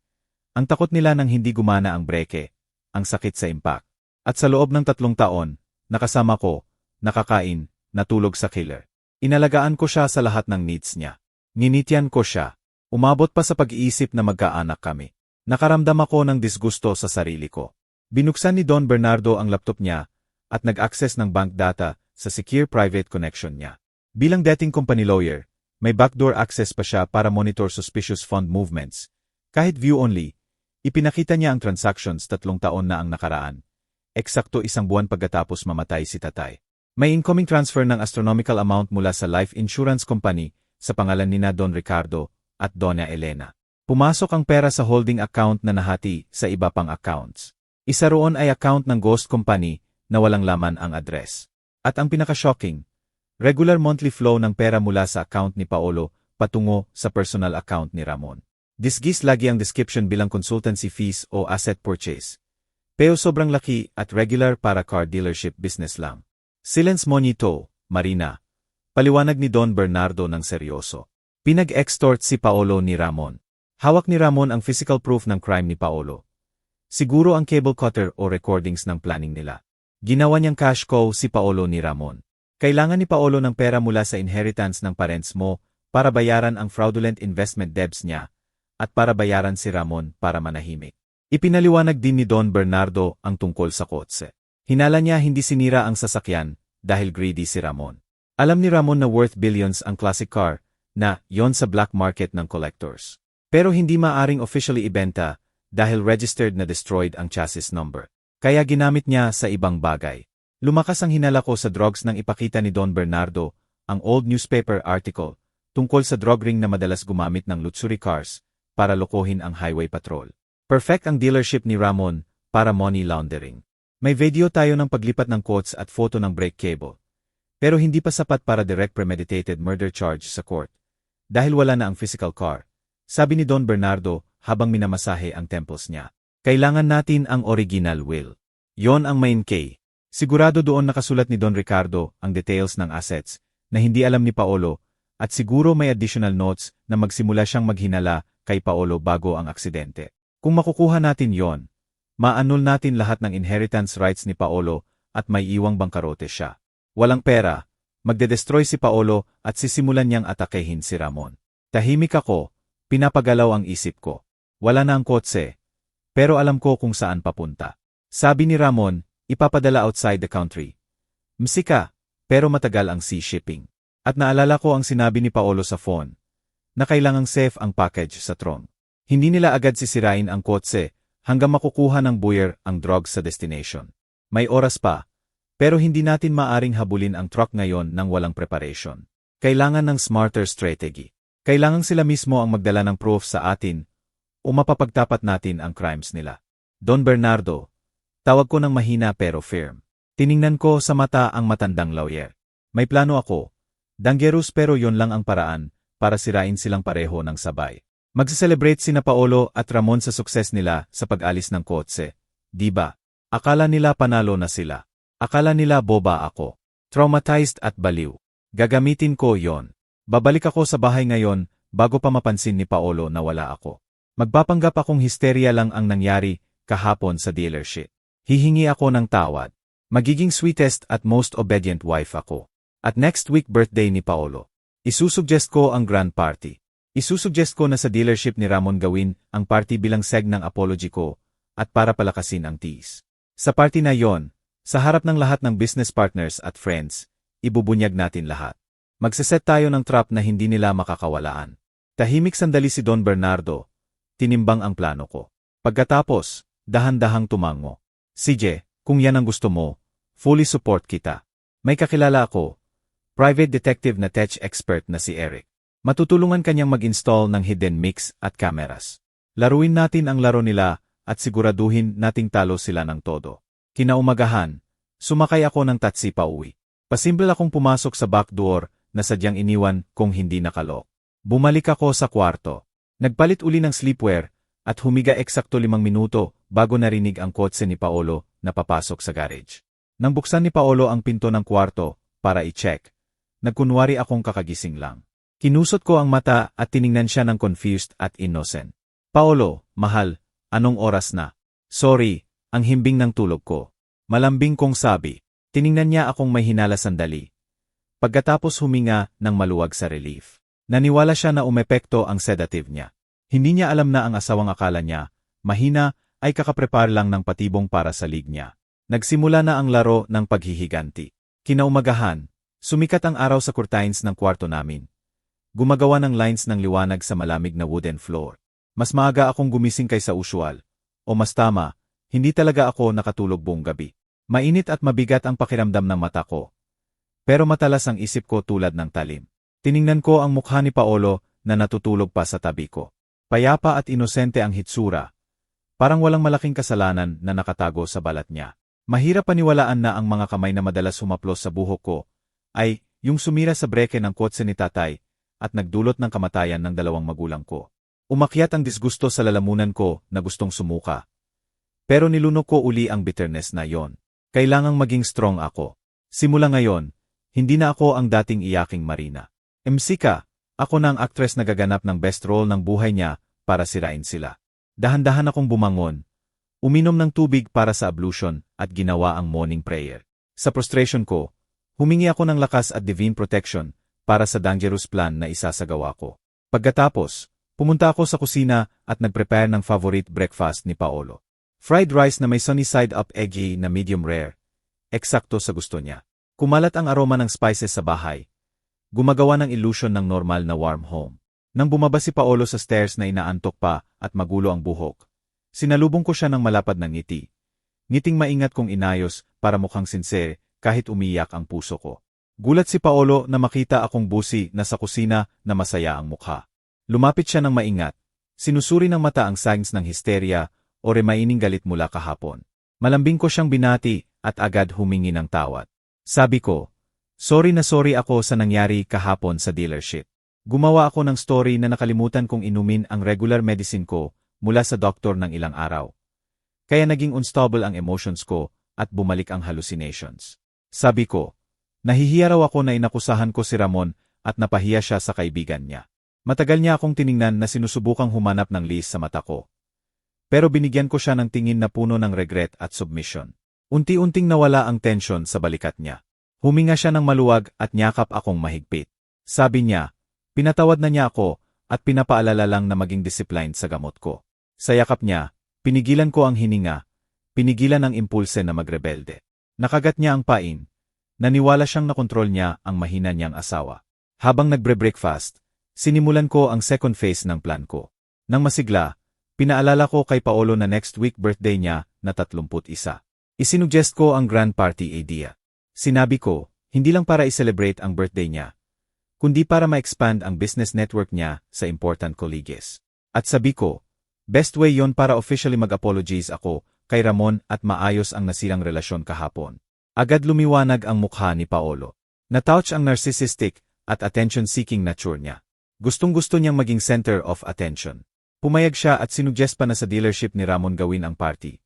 Ang takot nila nang hindi gumana ang breke, ang sakit sa impact. At sa loob ng 3 taon, nakasama ko, nakakain, natulog sa killer. Inalagaan ko siya sa lahat ng needs niya. Nginitian ko siya. Umabot pa sa pag-iisip na magkaanak kami. Nakaramdam ako ng disgusto sa sarili ko. Binuksan ni Don Bernardo ang laptop niya at nag-access ng bank data sa secure private connection niya. Bilang dating company lawyer, may backdoor access pa siya para monitor suspicious fund movements. Kahit view-only, ipinakita niya ang transactions 3 taon na ang nakaraan. Eksakto 1 buwan pagkatapos mamatay si tatay. May incoming transfer ng astronomical amount mula sa life insurance company sa pangalan nina Don Ricardo at Dona Elena. Pumasok ang pera sa holding account na nahati sa iba pang accounts. Isa roon ay account ng ghost company na walang laman ang address. At ang pinaka-shocking, regular monthly flow ng pera mula sa account ni Paolo patungo sa personal account ni Ramon. Disgis lagi ang description bilang consultancy fees o asset purchase. Pero sobrang laki at regular para car dealership business lang. Silence mo nito, Marina. Paliwanag ni Don Bernardo ng seryoso. Pinag-extort si Paolo ni Ramon. Hawak ni Ramon ang physical proof ng crime ni Paolo. Siguro ang cable cutter o recordings ng planning nila. Ginawa niyang cash cow si Paolo ni Ramon. Kailangan ni Paolo ng pera mula sa inheritance ng parents mo para bayaran ang fraudulent investment debts niya at para bayaran si Ramon para manahimik. Ipinaliwanag din ni Don Bernardo ang tungkol sa kotse. Hinala niya hindi sinira ang sasakyan dahil greedy si Ramon. Alam ni Ramon na worth billions ang classic car na yon sa black market ng collectors. Pero hindi maaring officially ibenta dahil registered na destroyed ang chassis number. Kaya ginamit niya sa ibang bagay. Lumakas ang hinala ko sa drugs nang ipakita ni Don Bernardo ang old newspaper article tungkol sa drug ring na madalas gumamit ng luxury cars para lokohin ang highway patrol. Perfect ang dealership ni Ramon para money laundering. May video tayo ng paglipat ng quotes at photo ng brake cable. Pero hindi pa sapat para direct premeditated murder charge sa court. Dahil wala na ang physical car. Sabi ni Don Bernardo habang minamasahe ang temples niya. Kailangan natin ang original will. Yon ang main key. Sigurado doon nakasulat ni Don Ricardo ang details ng assets na hindi alam ni Paolo at siguro may additional notes na magsimula siyang maghinala kay Paolo bago ang aksidente. Kung makukuha natin yon, ma-annul natin lahat ng inheritance rights ni Paolo at may iwang bangkarote siya. Walang pera, magde-destroy si Paolo at sisimulan niyang atakehin si Ramon. Tahimik ako, Pinapagalaw ang isip ko. Wala na ang kotse, pero alam ko kung saan papunta. Sabi ni Ramon, ipapadala outside the country. Msika, pero matagal ang sea shipping. At naalala ko ang sinabi ni Paolo sa phone, na kailangang safe ang package sa trunk. Hindi nila agad sisirain ang kotse hanggang makukuha ng buyer ang drugs sa destination. May oras pa, pero hindi natin maaring habulin ang truck ngayon ng walang preparation. Kailangan ng smarter strategy. Kailangang sila mismo ang magdala ng proof sa atin o mapapagtapat natin ang crimes nila. Don Bernardo, tawag ko ng mahina pero firm. Tiningnan ko sa mata ang matandang lawyer. May plano ako. Dangerous pero yon lang ang paraan para sirain silang pareho ng sabay. Magse-celebrate sina Paolo at Ramon sa sukses nila sa pag-alis ng kotse. Diba? Akala nila panalo na sila. Akala nila boba ako. Traumatized at baliw. Gagamitin ko yon. Babalik ako sa bahay ngayon bago pa mapansin ni Paolo na wala ako. Magpapanggap akong histeria lang ang nangyari kahapon sa dealership. Hihingi ako ng tawad. Magiging sweetest at most obedient wife ako. At next week birthday ni Paolo. Isusuggest ko ang grand party. Isusuggest ko na sa dealership ni Ramon gawin ang party bilang seg ng apology ko at para palakasin ang tiis. Sa party na yon, sa harap ng lahat ng business partners at friends, ibubunyag natin lahat. Magseset tayo ng trap na hindi nila makakawalaan. Tahimik sandali si Don Bernardo. Tinimbang ang plano ko. Pagkatapos, dahan-dahang tumango. CJ, kung yan ang gusto mo, fully support kita. May kakilala ako, private detective na tech expert na si Eric. Matutulungan kanyang mag-install ng hidden mix at cameras. Laruin natin ang laro nila at siguraduhin nating talo sila ng todo. Kinaumagahan, sumakay ako ng taxi pauwi. Pasimple akong pumasok sa back door na sadyang iniwan kung hindi nakalok. Bumalik ako sa kwarto. Nagpalit uli ng sleepwear at humiga eksakto 5 minuto bago narinig ang kotse ni Paolo na papasok sa garage. Nang buksan ni Paolo ang pinto ng kwarto para i-check, nagkunwari akong kakagising lang. Kinusot ko ang mata at tiningnan siya ng confused at innocent. Paolo, mahal, anong oras na? Sorry, ang himbing ng tulog ko. Malambing kong sabi. Tiningnan niya akong may hinala sandali. Pagkatapos huminga ng maluwag sa relief. Naniwala siya na umepekto ang sedative niya. Hindi niya alam na ang asawang akala niya, mahina, ay kakaprepare lang ng patibong para sa lig niya. Nagsimula na ang laro ng paghihiganti. Kinaumagahan, sumikat ang araw sa curtains ng kwarto namin. Gumagawa ng lines ng liwanag sa malamig na wooden floor. Mas maaga akong gumising kaysa usual. O mas tama, hindi talaga ako nakatulog buong gabi. Mainit at mabigat ang pakiramdam ng mata ko. Pero matalas ang isip ko tulad ng talim. Tiningnan ko ang mukha ni Paolo na natutulog pa sa tabi ko. Payapa at inosente ang hitsura. Parang walang malaking kasalanan na nakatago sa balat niya. Mahirap paniwalaan na ang mga kamay na madalas humaplos sa buhok ko ay yung sumira sa breke ng kotse ni tatay at nagdulot ng kamatayan ng 2 magulang ko. Umakyat ang disgusto sa lalamunan ko na gustong sumuka. Pero nilunok ko uli ang bitterness na yon. Kailangang maging strong ako. Simula ngayon, hindi na ako ang dating iyaking Marina. Msika, ako na ang actress na gaganap ng best role ng buhay niya para sirain sila. Dahan-dahan akong bumangon, uminom ng tubig para sa ablution at ginawa ang morning prayer. Sa frustration ko, humingi ako ng lakas at divine protection para sa dangerous plan na isasagawa ko. Pagkatapos, pumunta ako sa kusina at nagprepare ng favorite breakfast ni Paolo. Fried rice na may sunny side up eggy na medium rare. Eksakto sa gusto niya. Kumalat ang aroma ng spices sa bahay. Gumagawa ng illusion ng normal na warm home. Nang bumaba si Paolo sa stairs na inaantok pa at magulo ang buhok, sinalubong ko siya ng malapad ng ngiti. Ngiting maingat kong inayos para mukhang sincere kahit umiyak ang puso ko. Gulat si Paolo na makita akong busi na sa kusina na masaya ang mukha. Lumapit siya ng maingat. Sinusuri ng mata ang signs ng hysteria o remaining galit mula kahapon. Malambing ko siyang binati at agad humingi ng tawad. Sabi ko, sorry ako sa nangyari kahapon sa dealership. Gumawa ako ng story na nakalimutan kong inumin ang regular medicine ko mula sa doktor ng ilang araw. Kaya naging unstable ang emotions ko at bumalik ang hallucinations. Sabi ko, nahihiya raw ako na inakusahan ko si Ramon at napahiya siya sa kaibigan niya. Matagal niya akong tiningnan na sinusubukang humanap ng liis sa mata ko. Pero binigyan ko siya ng tingin na puno ng regret at submission. Unti-unting nawala ang tensyon sa balikat niya. Huminga siya ng maluwag at niyakap akong mahigpit. Sabi niya, pinatawad na niya ako at pinapaalala lang na maging disciplined sa gamot ko. Sa yakap niya, pinigilan ko ang hininga, pinigilan ang impulse na magrebelde. Nakagat niya ang pain. Naniwala siyang nakontrol niya ang mahina niyang asawa. Habang nagbre-breakfast, sinimulan ko ang second phase ng plan ko. Nang masigla, pinaalala ko kay Paolo na next week birthday niya na 31. Isinuggest ko ang grand party idea. Sinabi ko, hindi lang para i-celebrate ang birthday niya, kundi para ma-expand ang business network niya sa important colleagues. At sabi ko, best way yon para officially mag-apologize ako kay Ramon at maayos ang nasirang relasyon kahapon. Agad lumiwanag ang mukha ni Paolo. Natouch ang narcissistic at attention-seeking nature niya. Gustong-gusto niyang maging center of attention. Pumayag siya at sinuggest pa na sa dealership ni Ramon gawin ang party.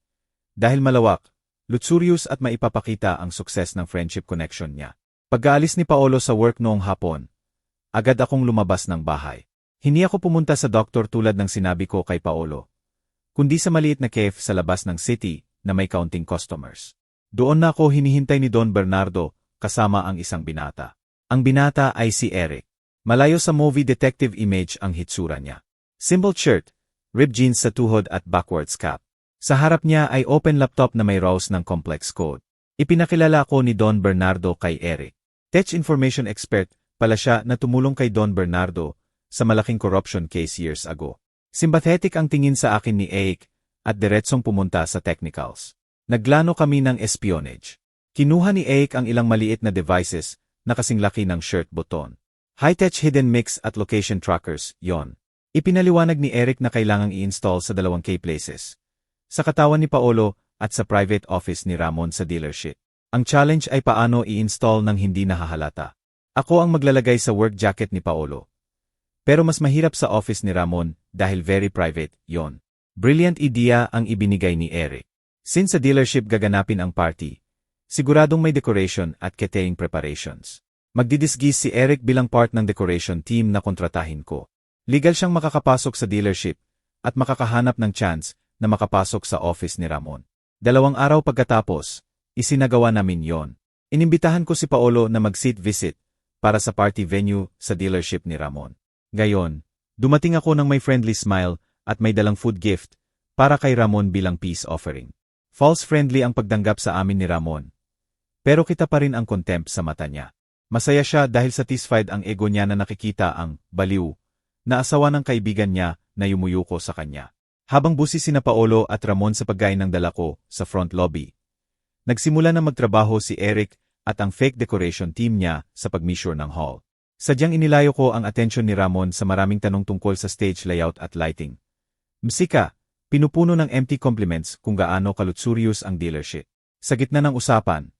Dahil malawak, luxurious at maipapakita ang sukses ng friendship connection niya. Pag-aalis ni Paolo sa work noong hapon, agad akong lumabas ng bahay. Hindi ako pumunta sa doktor tulad ng sinabi ko kay Paolo, kundi sa maliit na cafe sa labas ng city na may counting customers. Doon na ako hinihintay ni Don Bernardo kasama ang isang binata. Ang binata ay si Eric. Malayo sa movie detective image ang hitsura niya. Simple shirt, ripped jeans sa tuhod at backwards cap. Sa harap niya ay open laptop na may RAWs ng complex code. Ipinakilala ko ni Don Bernardo kay Eric. Tech information expert pala siya na tumulong kay Don Bernardo sa malaking corruption case years ago. Sympathetic ang tingin sa akin ni Eric at diretsong pumunta sa technicals. Naglano kami ng espionage. Kinuha ni Eric ang ilang maliit na devices na kasing laki ng shirt button. High-tech hidden mix at location trackers, yon. Ipinaliwanag ni Eric na kailangang i-install sa 2K places. Sa katawan ni Paolo at sa private office ni Ramon sa dealership. Ang challenge ay paano i-install nang hindi nahahalata. Ako ang maglalagay sa work jacket ni Paolo. Pero mas mahirap sa office ni Ramon dahil very private, yon. Brilliant idea ang ibinigay ni Eric. Since sa dealership gaganapin ang party, siguradong may decoration at catering preparations. Magdidisguise si Eric bilang part ng decoration team na kontratahin ko. Legal siyang makakapasok sa dealership at makakahanap ng chance na makapasok sa office ni Ramon. 2 araw pagkatapos, isinagawa namin yon. Inimbitahan ko si Paolo na mag-seat visit para sa party venue sa dealership ni Ramon. Gayon, dumating ako ng may friendly smile at may dalang food gift para kay Ramon bilang peace offering. False friendly ang pagdanggap sa amin ni Ramon. Pero kita pa rin ang contempt sa mata niya. Masaya siya dahil satisfied ang ego niya na nakikita ang baliw na asawa ng kaibigan niya na yumuyuko sa kanya. Habang busi sina Paolo at Ramon sa pagkain ng dala ko sa front lobby, nagsimula na magtrabaho si Eric at ang fake decoration team niya sa pag-measure ng hall. Sadyang inilayo ko ang atensyon ni Ramon sa maraming tanong tungkol sa stage layout at lighting. Msika, pinupuno ng empty compliments kung gaano kalutsurious ang dealership. Sa gitna ng usapan,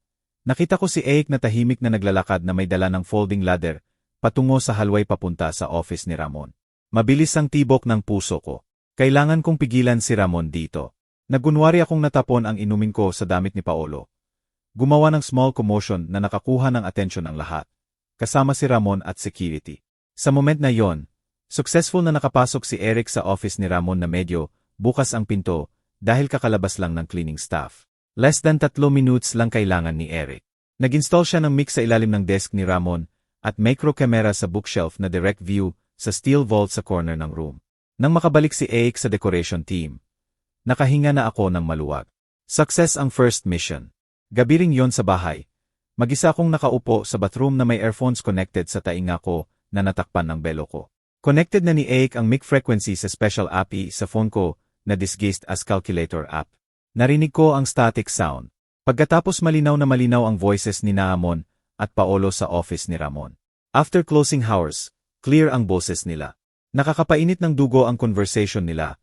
nakita ko si Eric na tahimik na naglalakad na may dala ng folding ladder patungo sa hallway papunta sa office ni Ramon. Mabilis ang tibok ng puso ko. Kailangan kong pigilan si Ramon dito. Nagunwari akong natapon ang inumin ko sa damit ni Paolo. Gumawa ng small commotion na nakakuha ng atensyon ng lahat, kasama si Ramon at security. Sa moment na yon, successful na nakapasok si Eric sa office ni Ramon na medyo bukas ang pinto dahil kakalabas lang ng cleaning staff. Less than 3 minutes lang kailangan ni Eric. Nag-install siya ng mic sa ilalim ng desk ni Ramon at micro camera sa bookshelf na direct view sa steel vault sa corner ng room. Nang makabalik si Eric sa decoration team, nakahinga na ako ng maluwag. Success ang first mission. Gabi ring yon sa bahay. Mag-isa akong nakaupo sa bathroom na may earphones connected sa tainga ko na natakpan ng belo ko. Connected na ni Eric ang mic frequency sa special app sa phone ko na disguised as calculator app. Narinig ko ang static sound. Pagkatapos malinaw na malinaw ang voices ni Ramon at Paolo sa office ni Ramon. After closing hours, clear ang boses nila. Nakakapainit ng dugo ang conversation nila,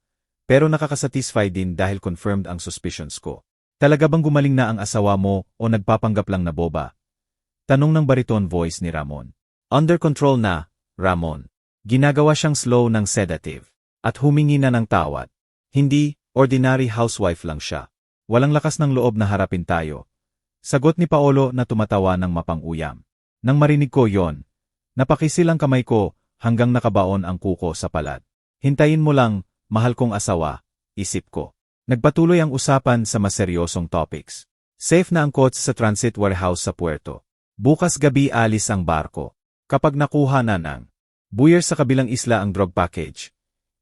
pero nakakasatisfy din dahil confirmed ang suspicions ko. Talaga bang gumaling na ang asawa mo o nagpapanggap lang na boba? Tanong ng bariton voice ni Ramon. Under control na, Ramon. Ginagawa siyang slow ng sedative. At humingi na ng tawad. Hindi, ordinary housewife lang siya. Walang lakas ng loob na harapin tayo. Sagot ni Paolo na tumatawa ng mapang-uyam. Nang marinig ko yon, napakisil ang kamay ko hanggang nakabaon ang kuko sa palad. Hintayin mo lang, mahal kong asawa, isip ko. Nagpatuloy ang usapan sa mas seryosong topics. Safe na ang kotse sa transit warehouse sa puerto. Bukas gabi alis ang barko. Kapag nakuha na ng Buyer sa kabilang isla ang drug package.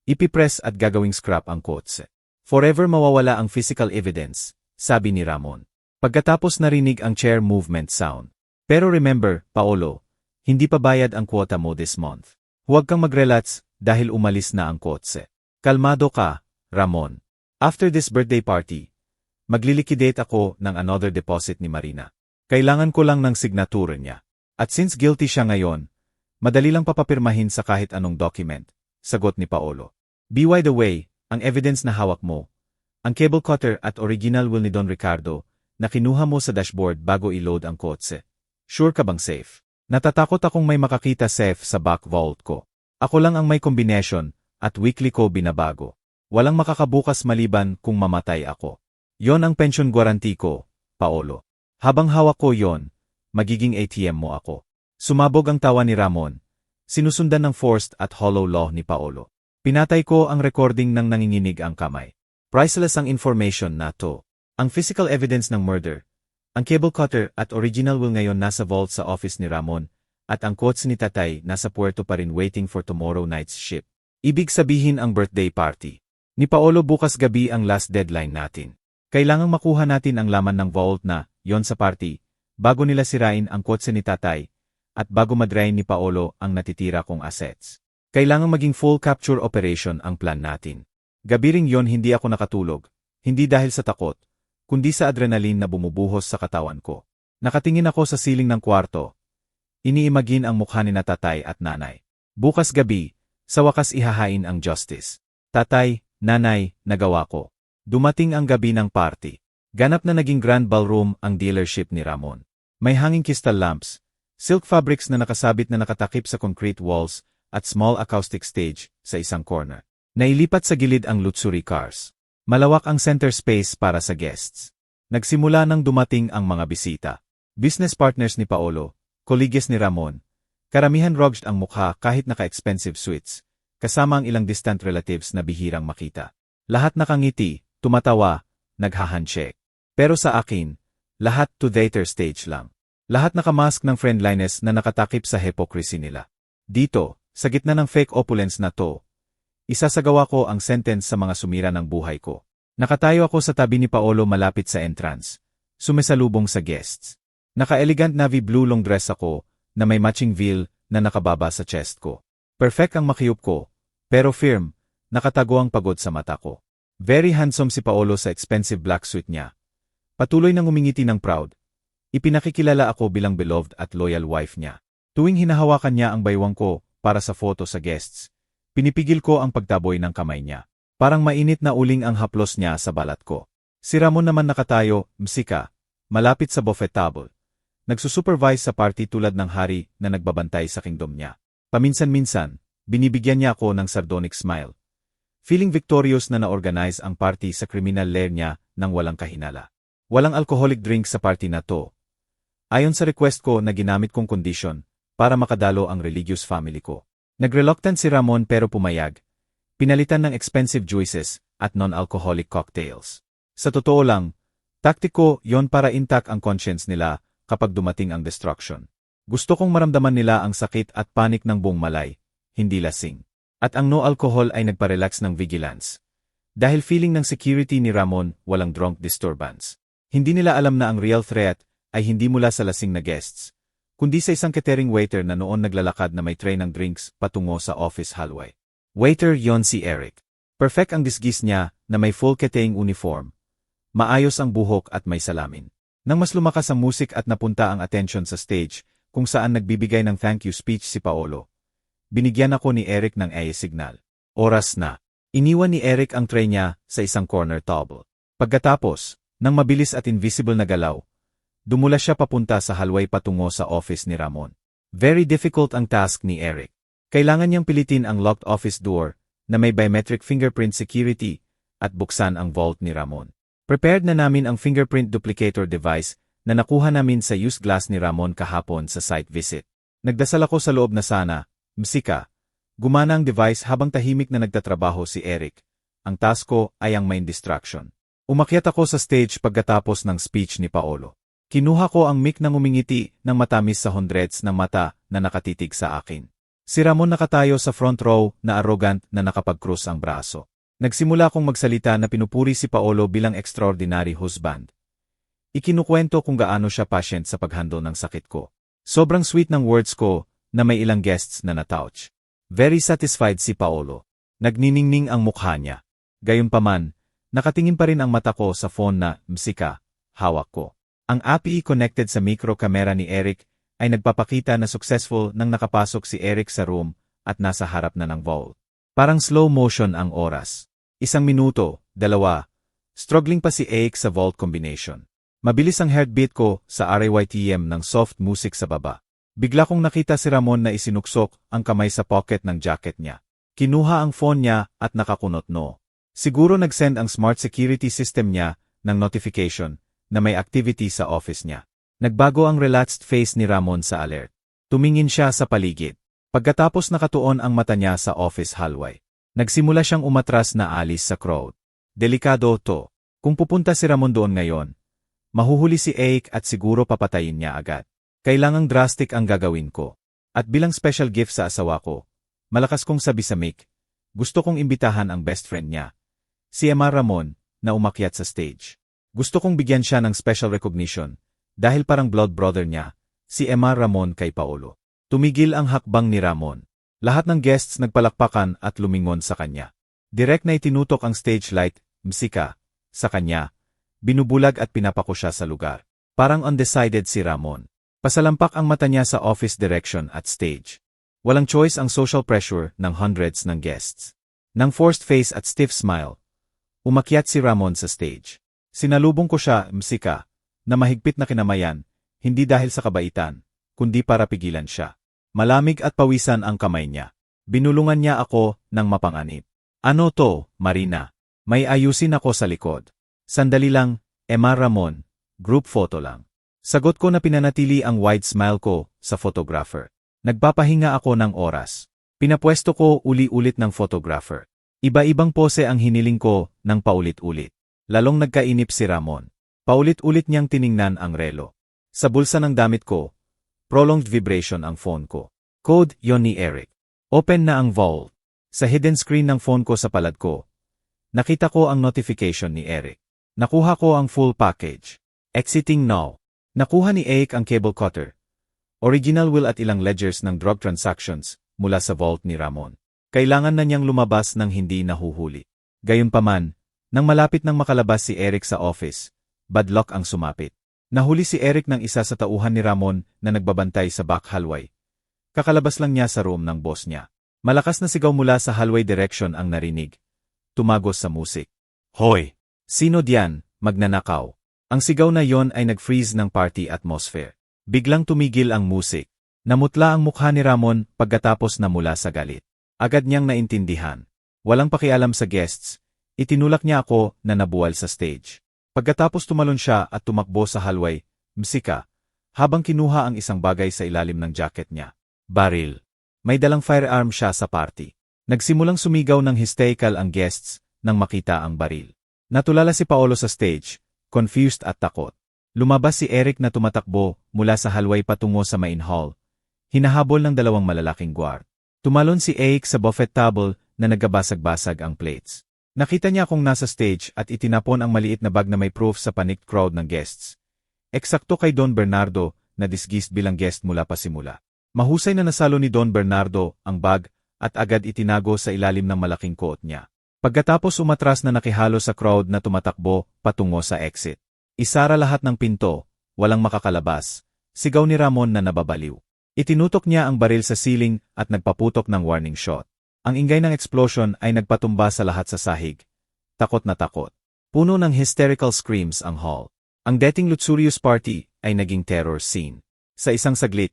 Ipipress at gagawing scrap ang kotse. Forever mawawala ang physical evidence, sabi ni Ramon. Pagkatapos narinig ang chair movement sound. Pero remember, Paolo, hindi pa bayad ang kwota mo this month. Huwag kang mag-relats dahil umalis na ang kotse. Kalmado ka, Ramon. After this birthday party, magliliquidate ako ng another deposit ni Marina. Kailangan ko lang ng signature niya. At since guilty siya ngayon, madali lang papapirmahin sa kahit anong document, sagot ni Paolo. By the way, ang evidence na hawak mo, ang cable cutter at original will ni Don Ricardo, na kinuha mo sa dashboard bago i-load ang kotse. Sure ka bang safe? Natatakot akong may makakita safe sa back vault ko. Ako lang ang may combination, at weekly ko binabago. Walang makakabukas maliban kung mamatay ako. Yon ang pension guarantee ko, Paolo. Habang hawak ko yon, magiging ATM mo ako. Sumabog ang tawa ni Ramon. Sinusundan ng forced at hollow law ni Paolo. Pinatay ko ang recording ng nanginginig ang kamay. Priceless ang information na to. Ang physical evidence ng murder, ang cable cutter at original will ngayon nasa vault sa office ni Ramon, at ang quotes ni Tatay nasa puerto pa rin waiting for tomorrow night's ship. Ibig sabihin ang birthday party. Ni Paolo bukas gabi ang last deadline natin. Kailangang makuha natin ang laman ng vault na, yon sa party, bago nila sirain ang kotse ni Tatay, at bago madrain ni Paolo ang natitira kong assets. Kailangang maging full capture operation ang plan natin. Gabi ring yon hindi ako nakatulog, hindi dahil sa takot, kundi sa adrenaline na bumubuhos sa katawan ko. Nakatingin ako sa ceiling ng kwarto. Iniimagine ang mukha ni na Tatay at Nanay. Bukas gabi, sa wakas ihahain ang justice. Tatay, Nanay, nagawa ko. Dumating ang gabi ng party. Ganap na naging grand ballroom ang dealership ni Ramon. May hanging crystal lamps, silk fabrics na nakasabit na nakatakip sa concrete walls, at small acoustic stage sa isang corner. Nailipat sa gilid ang luxury cars. Malawak ang center space para sa guests. Nagsimula nang dumating ang mga bisita. Business partners ni Paolo, colleagues ni Ramon. Karamihan rugged ang mukha kahit naka-expensive suits, kasama ang ilang distant relatives na bihirang makita. Lahat nakangiti, tumatawa, naghahandshake. Pero sa akin, lahat to theater stage lang. Lahat nakamask ng friendliness na nakatakip sa hypocrisy nila. Dito, sa gitna ng fake opulence na to, isasagawa ko ang sentence sa mga sumira ng buhay ko. Nakatayo ako sa tabi ni Paolo malapit sa entrance, sumisalubong sa guests. Naka-elegant navy blue long dress ako, na may matching veil na nakababa sa chest ko. Perfect ang makiyup ko, pero firm, nakatago ang pagod sa mata ko. Very handsome si Paolo sa expensive black suit niya. Patuloy nang umingiti ng proud. Ipinakikilala ako bilang beloved at loyal wife niya. Tuwing hinahawakan niya ang baywang ko, para sa photo sa guests, pinipigil ko ang pagtaboy ng kamay niya. Parang mainit na uling ang haplos niya sa balat ko. Si Ramon naman nakatayo, msika, malapit sa buffet table. Nagsusupervise sa party tulad ng hari na nagbabantay sa kingdom niya. Paminsan-minsan, binibigyan niya ako ng sardonic smile. Feeling victorious na na-organize ang party sa criminal lair niya nang walang kahinala. Walang alcoholic drinks sa party na to. Ayon sa request ko na ginamit kong condition, para makadalo ang religious family ko. Nagreluctant si Ramon pero pumayag. Pinalitan ng expensive juices at non-alcoholic cocktails. Sa totoo lang, taktiko yon para intact ang conscience nila kapag dumating ang destruction. Gusto kong maramdaman nila ang sakit at panik ng buong malay, hindi lasing. At ang no alcohol ay nagparelax ng vigilance. Dahil feeling ng security ni Ramon walang drunk disturbance. Hindi nila alam na ang real threat ay hindi mula sa lasing na guests, kundi sa isang catering waiter na noon naglalakad na may tray ng drinks patungo sa office hallway. Waiter yon si Eric. Perfect ang disguise niya na may full catering uniform. Maayos ang buhok at may salamin. Nang mas lumakas ang musik at napunta ang attention sa stage, kung saan nagbibigay ng thank you speech si Paolo, binigyan ako ni Eric ng signal. Oras na. Iniwan ni Eric ang tray niya sa isang corner table. Pagkatapos, nang mabilis at invisible na galaw, dumula siya papunta sa hallway patungo sa office ni Ramon. Very difficult ang task ni Eric. Kailangan niyang pilitin ang locked office door na may biometric fingerprint security at buksan ang vault ni Ramon. Prepared na namin ang fingerprint duplicator device na nakuha namin sa used glass ni Ramon kahapon sa site visit. Nagdasal ako sa loob na sana, msika, gumana ang device habang tahimik na nagtatrabaho si Eric. Ang task ko ay ang main distraction. Umakyat ako sa stage pagkatapos ng speech ni Paolo. Kinuha ko ang mic nang umingiti ng matamis sa hundreds ng mata na nakatitig sa akin. Si Ramon nakatayo sa front row na arrogant na nakapag-cross ang braso. Nagsimula akong magsalita na pinupuri si Paolo bilang extraordinary husband. Ikinukwento kung gaano siya patient sa paghandle ng sakit ko. Sobrang sweet ng words ko na may ilang guests na natouch. Very satisfied si Paolo. Nagniningning ang mukha niya. Gayunpaman, nakatingin pa rin ang mata ko sa phone na, msika, hawak ko. Ang API connected sa micro camera ni Eric ay nagpapakita na successful nang nakapasok si Eric sa room at nasa harap na ng vault. Parang slow motion ang oras. 1 minuto, 2, struggling pa si Eric sa vault combination. Mabilis ang heartbeat ko sa RAYTM ng soft music sa baba. Bigla kong nakita si Ramon na isinuksok ang kamay sa pocket ng jacket niya. Kinuha ang phone niya at nakakunot no. Siguro nag-send ang smart security system niya ng notification na may activity sa office niya. Nagbago ang relaxed face ni Ramon sa alert. Tumingin siya sa paligid. Pagkatapos nakatuon ang mata niya sa office hallway. Nagsimula siyang umatras na alis sa crowd. Delikado to. Kung pupunta si Ramon doon ngayon, mahuhuli si Eric at siguro papatayin niya agad. Kailangang drastic ang gagawin ko. At bilang special gift sa asawa ko, malakas kong sabi sa mic, gusto kong imbitahan ang best friend niya, si Emma Ramon, na umakyat sa stage. Gusto kong bigyan siya ng special recognition, dahil parang blood brother niya, si Emma Ramon kay Paolo. Tumigil ang hakbang ni Ramon. Lahat ng guests nagpalakpakan at lumingon sa kanya. Direk na itinutok ang stage light, msika, sa kanya. Binubulag at pinapako siya sa lugar. Parang undecided si Ramon. Pasalampak ang mata niya sa office direction at stage. Walang choice ang social pressure ng hundreds ng guests. Nang forced face at stiff smile, umakyat si Ramon sa stage. Sinalubong ko siya, msika, na mahigpit na kinamayan, hindi dahil sa kabaitan, kundi para pigilan siya. Malamig at pawisan ang kamay niya. Binulungan niya ako ng mapanganib. Ano to, Marina? May ayusin ako sa likod. Sandali lang, Emma Ramon, group photo lang. Sagot ko na pinanatili ang wide smile ko sa photographer. Nagpapahinga ako ng oras. Pinapwesto ko uli-ulit ng photographer. Iba-ibang pose ang hiniling ko ng paulit-ulit. Lalong nagkainip si Ramon. Paulit-ulit niyang tiningnan ang relo. Sa bulsa ng damit ko, prolonged vibration ang phone ko. Code yon ni Eric. Open na ang vault. Sa hidden screen ng phone ko sa palad ko, nakita ko ang notification ni Eric. Nakuha ko ang full package. Exiting now. Nakuha ni Eric ang cable cutter, original will at ilang ledgers ng drug transactions mula sa vault ni Ramon. Kailangan na niyang lumabas ng hindi nahuhuli. Gayunpaman, nang malapit nang makalabas si Eric sa office, bad luck ang sumapit. Nahuli si Eric ng isa sa tauhan ni Ramon na nagbabantay sa back hallway. Kakalabas lang niya sa room ng boss niya. Malakas na sigaw mula sa hallway direction ang narinig. Tumagos sa musik. Hoy! Sino diyan, magnanakaw? Ang sigaw na yon ay nag-freeze ng party atmosphere. Biglang tumigil ang musik. Namutla ang mukha ni Ramon pagkatapos na mula sa galit. Agad niyang naintindihan. Walang pakialam sa guests, itinulak niya ako na nabuwal sa stage. Pagkatapos tumalon siya at tumakbo sa hallway, msika, habang kinuha ang isang bagay sa ilalim ng jacket niya. Baril. May dalang firearm siya sa party. Nagsimulang sumigaw ng hysterical ang guests nang makita ang baril. Natulala si Paolo sa stage, confused at takot. Lumabas si Eric na tumatakbo mula sa hallway patungo sa main hall. Hinahabol ng 2 malalaking guard. Tumalon si Eric sa buffet table na nagkabasag-basag ang plates. Nakita niya akong nasa stage at itinapon ang maliit na bag na may proof sa panicked crowd ng guests. Eksakto kay Don Bernardo na disguised bilang guest mula pa simula. Mahusay na nasalo ni Don Bernardo ang bag at agad itinago sa ilalim ng malaking coat niya. Pagkatapos umatras na nakihalo sa crowd na tumatakbo patungo sa exit. Isara lahat ng pinto, walang makakalabas. Sigaw ni Ramon na nababaliw. Itinutok niya ang baril sa ceiling at nagpaputok ng warning shot. Ang ingay ng explosion ay nagpatumba sa lahat sa sahig. Takot na takot. Puno ng hysterical screams ang hall. Ang dating luxurious party ay naging terror scene. Sa isang saglit,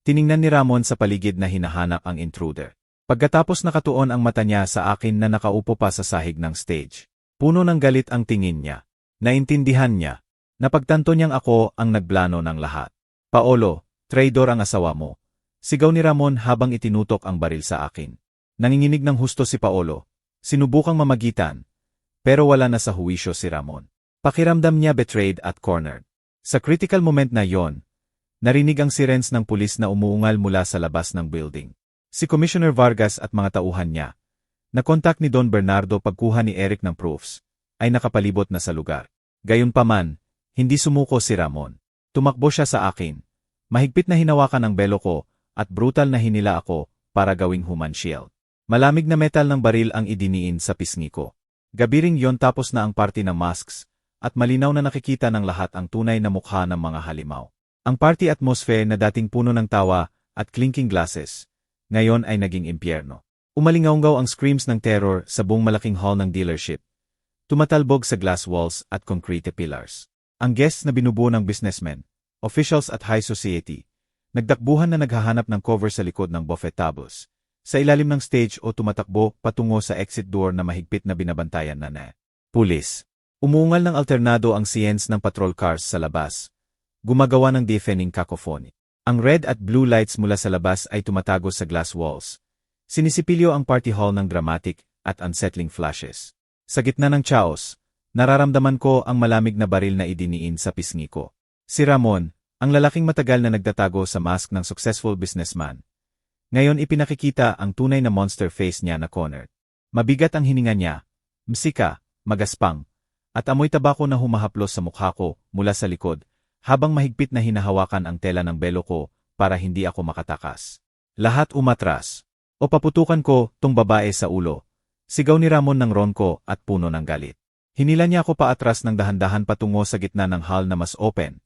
tiningnan ni Ramon sa paligid na hinahanap ang intruder. Pagkatapos nakatuon ang mata niya sa akin na nakaupo pa sa sahig ng stage. Puno ng galit ang tingin niya. Naintindihan niya. Napagtanto niyang ako ang nagplano ng lahat. Paolo, traidor ang asawa mo. Sigaw ni Ramon habang itinutok ang baril sa akin. Nanginginig ng husto si Paolo. Sinubukang mamagitan. Pero wala na sa huwisyo si Ramon. Pakiramdam niya betrayed at cornered. Sa critical moment na yon, narinig ang sirens ng pulis na umuungal mula sa labas ng building. Si Commissioner Vargas at mga tauhan niya, na kontak ni Don Bernardo pagkuha ni Eric ng proofs, ay nakapalibot na sa lugar. Gayunpaman, hindi sumuko si Ramon. Tumakbo siya sa akin. Mahigpit na hinawakan ang belo ko, at brutal na hinila ako para gawing human shield. Malamig na metal ng baril ang idiniin sa pisngi ko. Gabi ring yon tapos na ang party ng masks, at malinaw na nakikita ng lahat ang tunay na mukha ng mga halimaw. Ang party atmosphere na dating puno ng tawa at clinking glasses, ngayon ay naging impyerno. Umalingaw ang screams ng terror sa buong malaking hall ng dealership. Tumatalbog sa glass walls at concrete pillars. Ang guests na binubuo ng businessmen, officials at high society, nagdakbuhan na naghahanap ng cover sa likod ng buffet tables, sa ilalim ng stage o tumatakbo patungo sa exit door na mahigpit na binabantayan na pulis. Umuungal ng alternado ang sirens ng patrol cars sa labas, gumagawa ng deafening cacophony. Ang red at blue lights mula sa labas ay tumatago sa glass walls. Sinisipilyo ang party hall ng dramatic at unsettling flashes. Sa gitna ng chaos, nararamdaman ko ang malamig na baril na idiniin sa pisngi ko. Si Ramon, ang lalaking matagal na nagtatago sa mask ng successful businessman. Ngayon ipinakikita ang tunay na monster face niya na cornered. Mabigat ang hininga niya, msika, magaspang, at amoy tabako na humahaplos sa mukha ko mula sa likod, habang mahigpit na hinahawakan ang tela ng belo ko para hindi ako makatakas. Lahat umatras. O paputukan ko tong babae sa ulo. Sigaw ni Ramon ng ronko at puno ng galit. Hinila niya ako paatras ng dahan-dahan patungo sa gitna ng hall na mas open.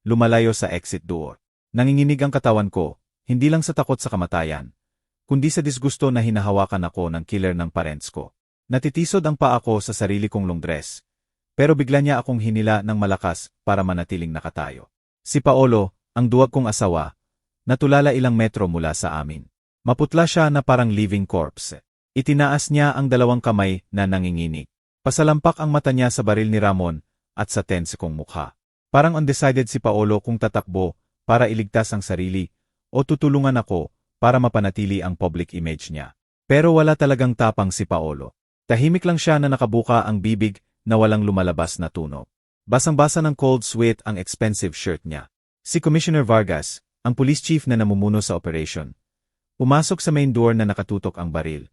Lumalayo sa exit door. Nanginginig ang katawan ko, hindi lang sa takot sa kamatayan, kundi sa disgusto na hinahawakan ako ng killer ng parents ko. Natitisod ang paa ko sa sarili kong long dress. Pero bigla niya akong hinila ng malakas para manatiling nakatayo. Si Paolo, ang duwag kong asawa, natulala ilang metro mula sa amin. Maputla siya na parang living corpse. Itinaas niya ang dalawang kamay na nanginginig. Pasalampak ang mata niya sa baril ni Ramon at sa tense kong mukha. Parang undecided si Paolo kung tatakbo para iligtas ang sarili o tutulungan ako para mapanatili ang public image niya. Pero wala talagang tapang si Paolo. Tahimik lang siya na nakabuka ang bibig na walang lumalabas na tunog. Basang-basa ng cold sweat ang expensive shirt niya. Si Commissioner Vargas, ang police chief na namumuno sa operation, pumasok sa main door na nakatutok ang baril.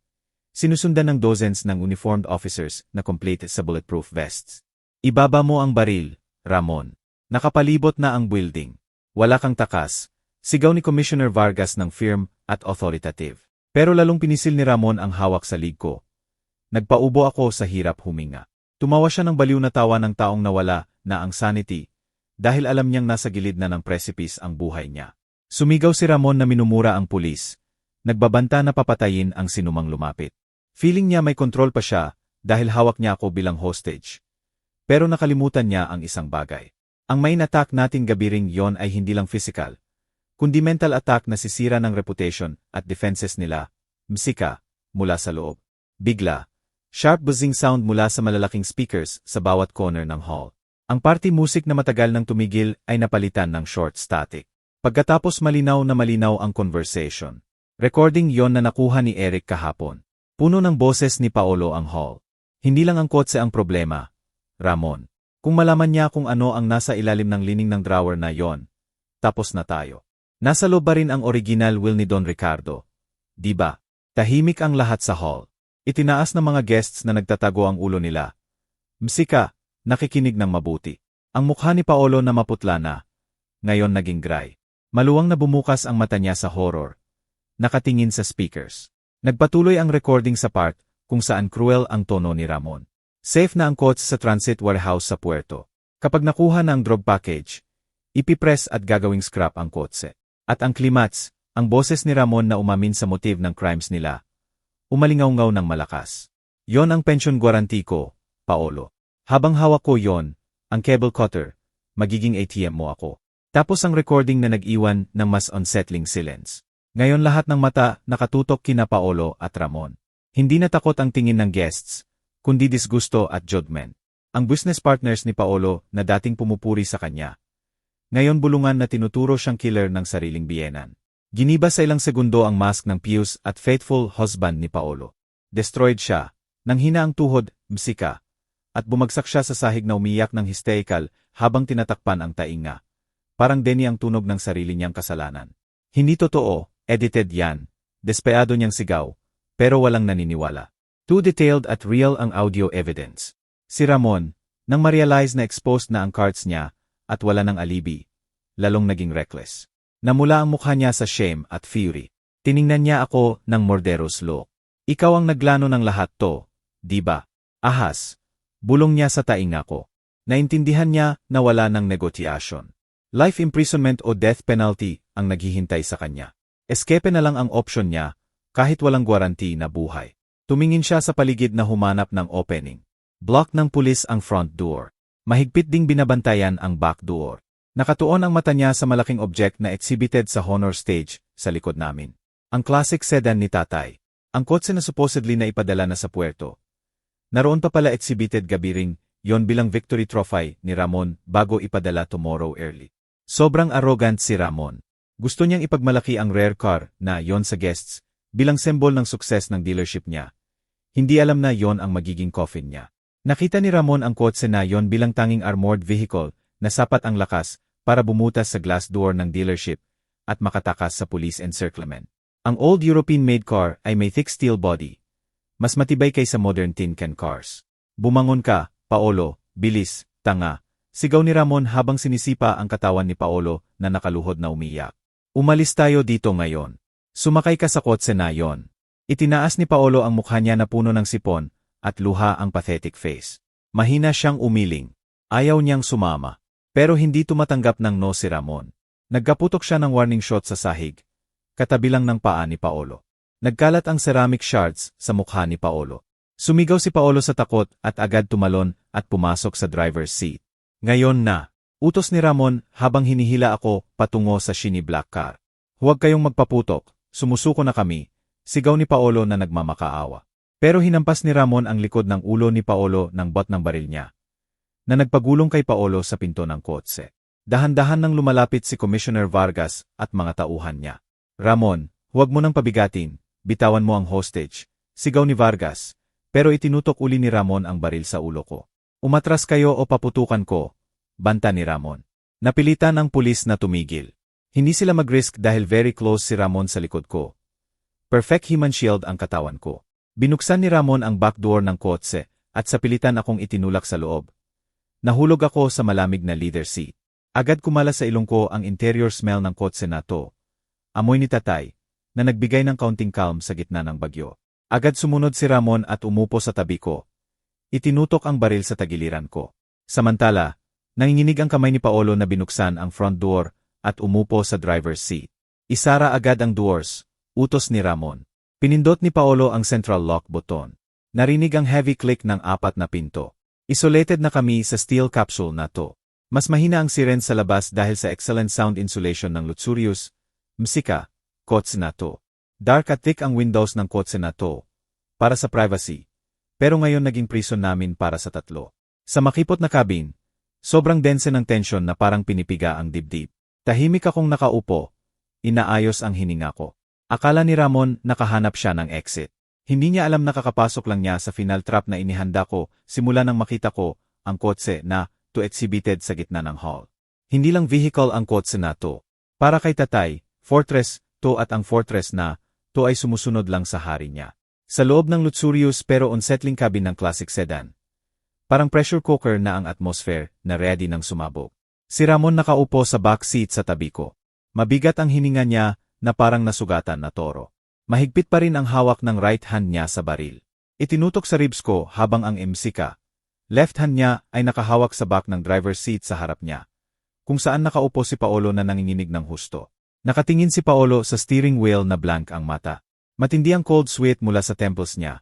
Sinusundan ng dozens ng uniformed officers na complete sa bulletproof vests. Ibaba mo ang baril, Ramon. Nakapalibot na ang building. Wala kang takas. Sigaw ni Commissioner Vargas ng firm at authoritative. Pero lalong pinisil ni Ramon ang hawak sa lig ko. Nagpaubo ako sa hirap huminga. Tumawa siya ng baliw na tawa ng taong nawala na ang sanity dahil alam niyang nasa gilid na ng precipice ang buhay niya. Sumigaw si Ramon na minumura ang pulis. Nagbabanta na papatayin ang sinumang lumapit. Feeling niya may kontrol pa siya dahil hawak niya ako bilang hostage. Pero nakalimutan niya ang isang bagay. Ang main attack nating gabi ring yon ay hindi lang physical, kundi mental attack na sisira ng reputation at defenses nila, msika, mula sa loob. Bigla, sharp buzzing sound mula sa malalaking speakers sa bawat corner ng hall. Ang party music na matagal nang tumigil ay napalitan ng short static. Pagkatapos malinaw ang conversation. Recording yon na nakuha ni Eric kahapon. Puno ng boses ni Paolo ang hall. Hindi lang ang kotse ang problema, Ramon. Kung malaman niya kung ano ang nasa ilalim ng lining ng drawer na yon, tapos na tayo. Nasa loob ba rin ang original will ni Don Ricardo? Diba? Tahimik ang lahat sa hall. Itinaas ng mga guests na nagtatago ang ulo nila. Msika, nakikinig ng mabuti. Ang mukha ni Paolo na maputla na, ngayon naging gray. Maluwang na bumukas ang mata niya sa horror. Nakatingin sa speakers. Nagpatuloy ang recording sa part kung saan cruel ang tono ni Ramon. Safe na ang kotse sa transit warehouse sa puerto. Kapag nakuha na ang drug package, ipipress at gagawing scrap ang kotse. At ang climax, ang boses ni Ramon na umamin sa motive ng crimes nila. Umalingaw-ngaw ng malakas. Yon ang pension guarantee ko, Paolo. Habang hawak ko yon, ang cable cutter, magiging ATM mo ako. Tapos ang recording na nag-iwan ng mas unsettling silence. Ngayon lahat ng mata nakatutok kina Paolo at Ramon. Hindi na takot ang tingin ng guests, kundi disgusto at judgment. Ang business partners ni Paolo na dating pumupuri sa kanya. Ngayon bulungan na tinuturo siyang killer ng sariling biyenan. Giniba sa ilang segundo ang mask ng pious at faithful husband ni Paolo. Destroyed siya, nang hina ang tuhod, msika, at bumagsak siya sa sahig na umiyak ng hysterical habang tinatakpan ang tainga. Parang Denny ang tunog ng sarili niyang kasalanan. Hindi totoo, edited yan, despeado niyang sigaw, pero walang naniniwala. Too detailed at real ang audio evidence. Si Ramon, nang ma-realize na exposed na ang cards niya at wala ng alibi, lalong naging reckless. Namula ang mukha niya sa shame at fury. Tiningnan niya ako ng morderos look. Ikaw ang naglano ng lahat to, di ba? Ahas. Bulong niya sa tainga ko. Naintindihan niya na wala ng negotiation. Life imprisonment o death penalty ang naghihintay sa kanya. Escape na lang ang option niya, kahit walang guarantee na buhay. Tumingin siya sa paligid na humanap ng opening. Block ng pulis ang front door. Mahigpit ding binabantayan ang back door. Nakatuon ang mata niya sa malaking object na exhibited sa honor stage sa likod namin. Ang classic sedan ni tatay. Ang kotse na supposedly na ipadala na sa puerto. Naroon pa pala exhibited gabi ring, yon bilang victory trophy ni Ramon bago ipadala tomorrow early. Sobrang arrogant si Ramon. Gusto niyang ipagmalaki ang rare car na yon sa guests bilang symbol ng sukses ng dealership niya. Hindi alam na yon ang magiging coffin niya. Nakita ni Ramon ang kotse na yon bilang tanging armored vehicle na sapat ang lakas para bumutas sa glass door ng dealership at makatakas sa police encirclement. Ang old European-made car ay may thick steel body. Mas matibay kaysa modern tin can cars. Bumangon ka, Paolo, bilis, tanga. Sigaw ni Ramon habang sinisipa ang katawan ni Paolo na nakaluhod na umiyak. Umalis tayo dito ngayon. Sumakay ka sa kotse na yon. Itinaas ni Paolo ang mukha niya na puno ng sipon at luha ang pathetic face. Mahina siyang umiling. Ayaw niyang sumama. Pero hindi tumatanggap ng no si Ramon. Nagkaputok siya ng warning shot sa sahig. Katabi lang ng paa ni Paolo. Nagkalat ang ceramic shards sa mukha ni Paolo. Sumigaw si Paolo sa takot at agad tumalon at pumasok sa driver's seat. Ngayon na, utos ni Ramon habang hinihila ako patungo sa shiny black car. Huwag kayong magpaputok, sumusuko na kami, sigaw ni Paolo na nagmamakaawa. Pero hinampas ni Ramon ang likod ng ulo ni Paolo ng bot ng baril niya, na nagpagulong kay Paolo sa pinto ng kotse. Dahan-dahan nang lumalapit si Commissioner Vargas at mga tauhan niya. Ramon, huwag mo nang pabigatin, bitawan mo ang hostage, sigaw ni Vargas, pero itinutok uli ni Ramon ang baril sa ulo ko. Umatras kayo o paputukan ko, banta ni Ramon. Napilitan ang pulis na tumigil. Hindi sila mag-risk dahil very close si Ramon sa likod ko. Perfect human shield ang katawan ko. Binuksan ni Ramon ang back door ng kotse at sa pilitan akong itinulak sa loob. Nahulog ako sa malamig na leather seat. Agad kumala sa ilong ko ang interior smell ng kotse na to. Amoy ni tatay, na nagbigay ng kaunting calm sa gitna ng bagyo. Agad sumunod si Ramon at umupo sa tabi ko. Itinutok ang baril sa tagiliran ko. Samantala, nanginginig ang kamay ni Paolo na binuksan ang front door at umupo sa driver's seat. Isara agad ang doors, utos ni Ramon. Pinindot ni Paolo ang central lock button. Narinig ang heavy click ng 4 na pinto. Isolated na kami sa steel capsule na to. Mas mahina ang siren sa labas dahil sa excellent sound insulation ng luxurious, msika, kotse na to. Dark at thick ang windows ng kotse na to, para sa privacy. Pero ngayon naging prison namin para sa 3. Sa makipot na cabin, sobrang dense ng tension na parang pinipiga ang dibdib. Tahimik akong nakaupo, inaayos ang hininga ko. Akala ni Ramon nakahanap siya ng exit. Hindi niya alam na kakapasok lang niya sa final trap na inihanda ko simula nang makita ko ang kotse na to exhibited sa gitna ng hall. Hindi lang vehicle ang kotse na to. Para kay tatay, fortress to at ang fortress na to ay sumusunod lang sa hari niya. Sa loob ng luxurious pero unsettling cabin ng classic sedan. Parang pressure cooker na ang atmosphere na ready ng sumabog. Si Ramon nakaupo sa back seat sa tabi ko. Mabigat ang hininga niya na parang nasugatan na toro. Mahigpit pa rin ang hawak ng right hand niya sa baril. Itinutok sa ribs ko habang ang MCK. Left hand niya ay nakahawak sa back ng driver's seat sa harap niya, kung saan nakaupo si Paolo na nanginginig ng husto. Nakatingin si Paolo sa steering wheel na blank ang mata. Matindi ang cold sweat mula sa temples niya.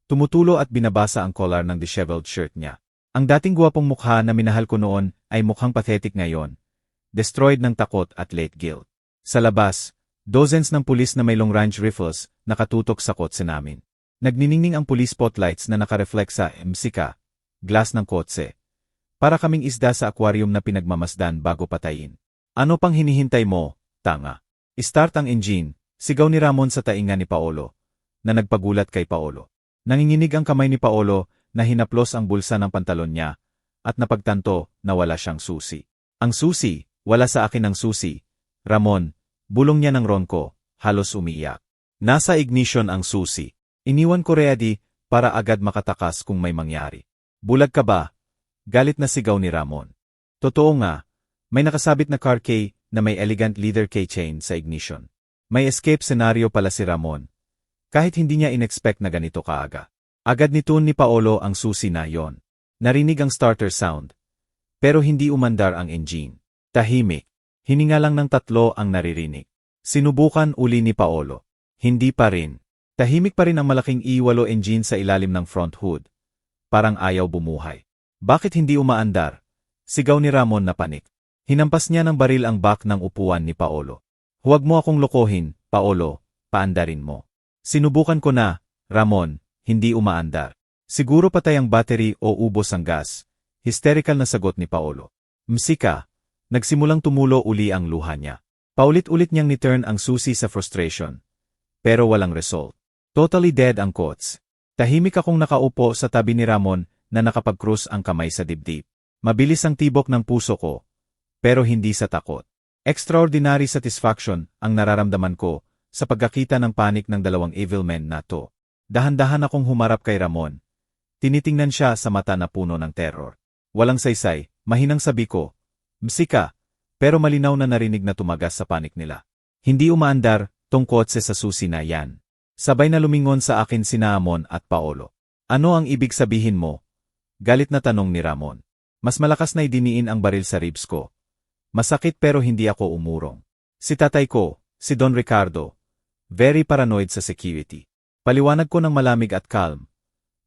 Tumutulo at binabasa ang collar ng disheveled shirt niya. Ang dating guwapong mukha na minahal ko noon ay mukhang pathetic ngayon. Destroyed ng takot at late guilt. Sa labas, dozens ng pulis na may long range rifles nakatutok sa kotse namin. Nagniningning ang police spotlights na nakareflect sa MCK, glass ng kotse. Para kaming isda sa aquarium na pinagmamasdan bago patayin. Ano pang hinihintay mo, tanga? Start ang engine, sigaw ni Ramon sa tainga ni Paolo, na nagpagulat kay Paolo. Nanginginig ang kamay ni Paolo na hinaplos ang bulsa ng pantalon niya at napagtanto na wala siyang susi. Ang susi, wala sa akin ang susi. Ramon, bulong niya ng ronko, halos umiiyak. Nasa ignition ang susi. Iniwan ko ready para agad makatakas kung may mangyari. Bulag ka ba? Galit na sigaw ni Ramon. Totoo nga, may nakasabit na car key na may elegant leather keychain sa ignition. May escape scenario pala si Ramon. Kahit hindi niya inexpect na ganito kaaga. Agad nitun ni Paolo ang susi na yon. Narinig ang starter sound. Pero hindi umandar ang engine. Tahimik. Hininga lang ng 3 ang naririnig. Sinubukan uli ni Paolo. Hindi pa rin. Tahimik pa rin ang malaking E8 engine sa ilalim ng front hood. Parang ayaw bumuhay. Bakit hindi umaandar? Sigaw ni Ramon na panik. Hinampas niya ng baril ang back ng upuan ni Paolo. Huwag mo akong lokohin, Paolo, paandarin mo. Sinubukan ko na, Ramon, hindi umaandar. Siguro patay ang battery o ubos ang gas. Hysterical na sagot ni Paolo. Msika, nagsimulang tumulo uli ang luha niya. Paulit-ulit niyang ni-turn ang susi sa frustration. Pero walang result. Totally dead ang quotes. Tahimik akong nakaupo sa tabi ni Ramon na nakapag-cross ang kamay sa dibdib. Mabilis ang tibok ng puso ko, pero hindi sa takot. Extraordinary satisfaction ang nararamdaman ko sa pagkakita ng panik ng 2 evil men na to. Dahan-dahan akong humarap kay Ramon. Tinitingnan siya sa mata na puno ng terror. Walang saysay, mahinang sabi ko, Msika, pero malinaw na narinig na tumagas sa panik nila. Hindi umaandar, tong kotse sa susi na yan. Sabay na lumingon sa akin sina Ramon at Paolo. Ano ang ibig sabihin mo? Galit na tanong ni Ramon. Mas malakas na idiniin ang baril sa ribs ko. Masakit pero hindi ako umurong. Si tatay ko, si Don Ricardo, very paranoid sa security. Paliwanag ko ng malamig at calm.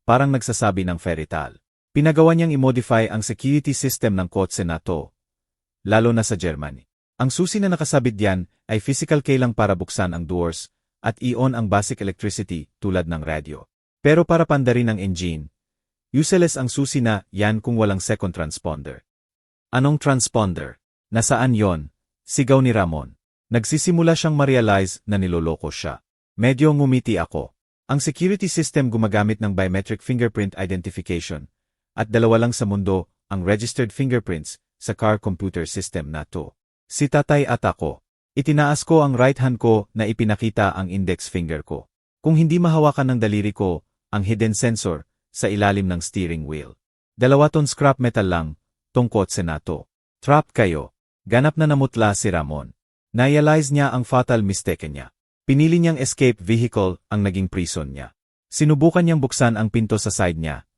Parang nagsasabi ng fairy tale. Pinagawa niyang i-modify ang security system ng kotse na to. Lalo na sa Germany. Ang susi na nakasabit diyan ay physical key lang para buksan ang doors at i-on ang basic electricity tulad ng radyo. Pero para pandarin ang engine, useless ang susi na yan kung walang second transponder. Anong transponder? Nasaan yon? Sigaw ni Ramon. Nagsisimula siyang ma-realize na niloloko siya. Medyo ngumiti ako. Ang security system gumagamit ng biometric fingerprint identification at 2 lang sa mundo ang registered fingerprints sa car computer system na to. Si tatay at ako. Itinaas ko ang right hand ko na ipinakita ang index finger ko. Kung hindi mahawakan ng daliri ko, ang hidden sensor sa ilalim ng steering wheel. 2 ton scrap metal lang, tong kotse na to. Trap kayo. Ganap na namutla si Ramon. Narealize niya ang fatal mistake niya. Pinili niyang escape vehicle ang naging prison niya. Sinubukan niyang buksan ang pinto sa side niya.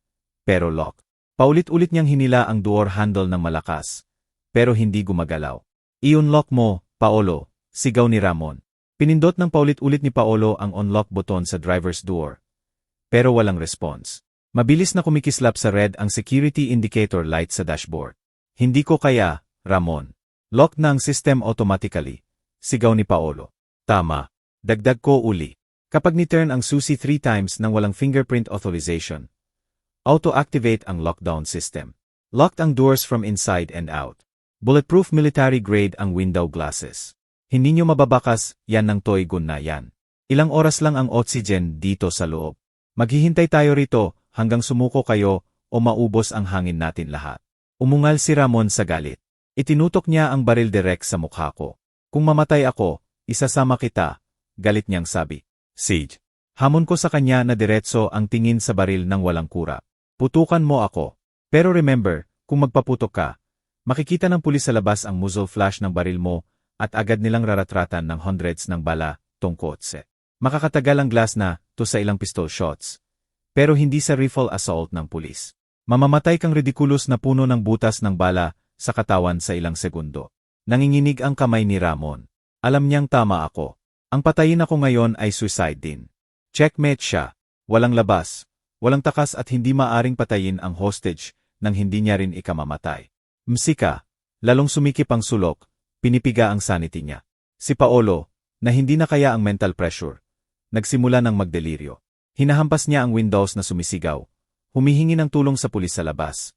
Pero lock. Paulit-ulit niyang hinila ang door handle ng malakas. Pero hindi gumagalaw. I-unlock mo, Paolo, sigaw ni Ramon. Pinindot ng paulit-ulit ni Paolo ang unlock button sa driver's door. Pero walang response. Mabilis na kumikislap sa red ang security indicator light sa dashboard. Hindi ko kaya, Ramon. Lock na ang system automatically. Sigaw ni Paolo. Tama. Dagdag ko uli. Kapag ni-turn ang susi 3 times nang walang fingerprint authorization, auto-activate ang lockdown system. Locked ang doors from inside and out. Bulletproof military grade ang window glasses. Hindi nyo mababakas, yan ng toy gun na yan. Ilang oras lang ang oxygen dito sa loob. Maghihintay tayo rito hanggang sumuko kayo o maubos ang hangin natin lahat. Umungal si Ramon sa galit. Itinutok niya ang baril direct sa mukha ko. Kung mamatay ako, isasama kita. Galit niyang sabi. Siege. Hamon ko sa kanya na diretso ang tingin sa baril ng walang kura. Putukan mo ako. Pero remember, kung magpaputok ka, makikita ng pulis sa labas ang muzzle flash ng baril mo at agad nilang raratratan ng hundreds ng bala tong kotse. Makakatagal ang glass na to sa ilang pistol shots. Pero hindi sa rifle assault ng pulis. Mamamatay kang ridiculous na puno ng butas ng bala sa katawan sa ilang segundo. Nanginginig ang kamay ni Ramon. Alam niyang tama ako. Ang patayin ako ngayon ay suicide din. Checkmate siya. Walang labas, walang takas at hindi maaring patayin ang hostage nang hindi niya rin ikamamatay. Msika, lalong sumikip ang sulok, pinipiga ang sanity niya. Si Paolo, na hindi na kaya ang mental pressure, nagsimula ng magdeliryo. Hinahampas niya ang windows na sumisigaw. Humihingi ng tulong sa pulis sa labas.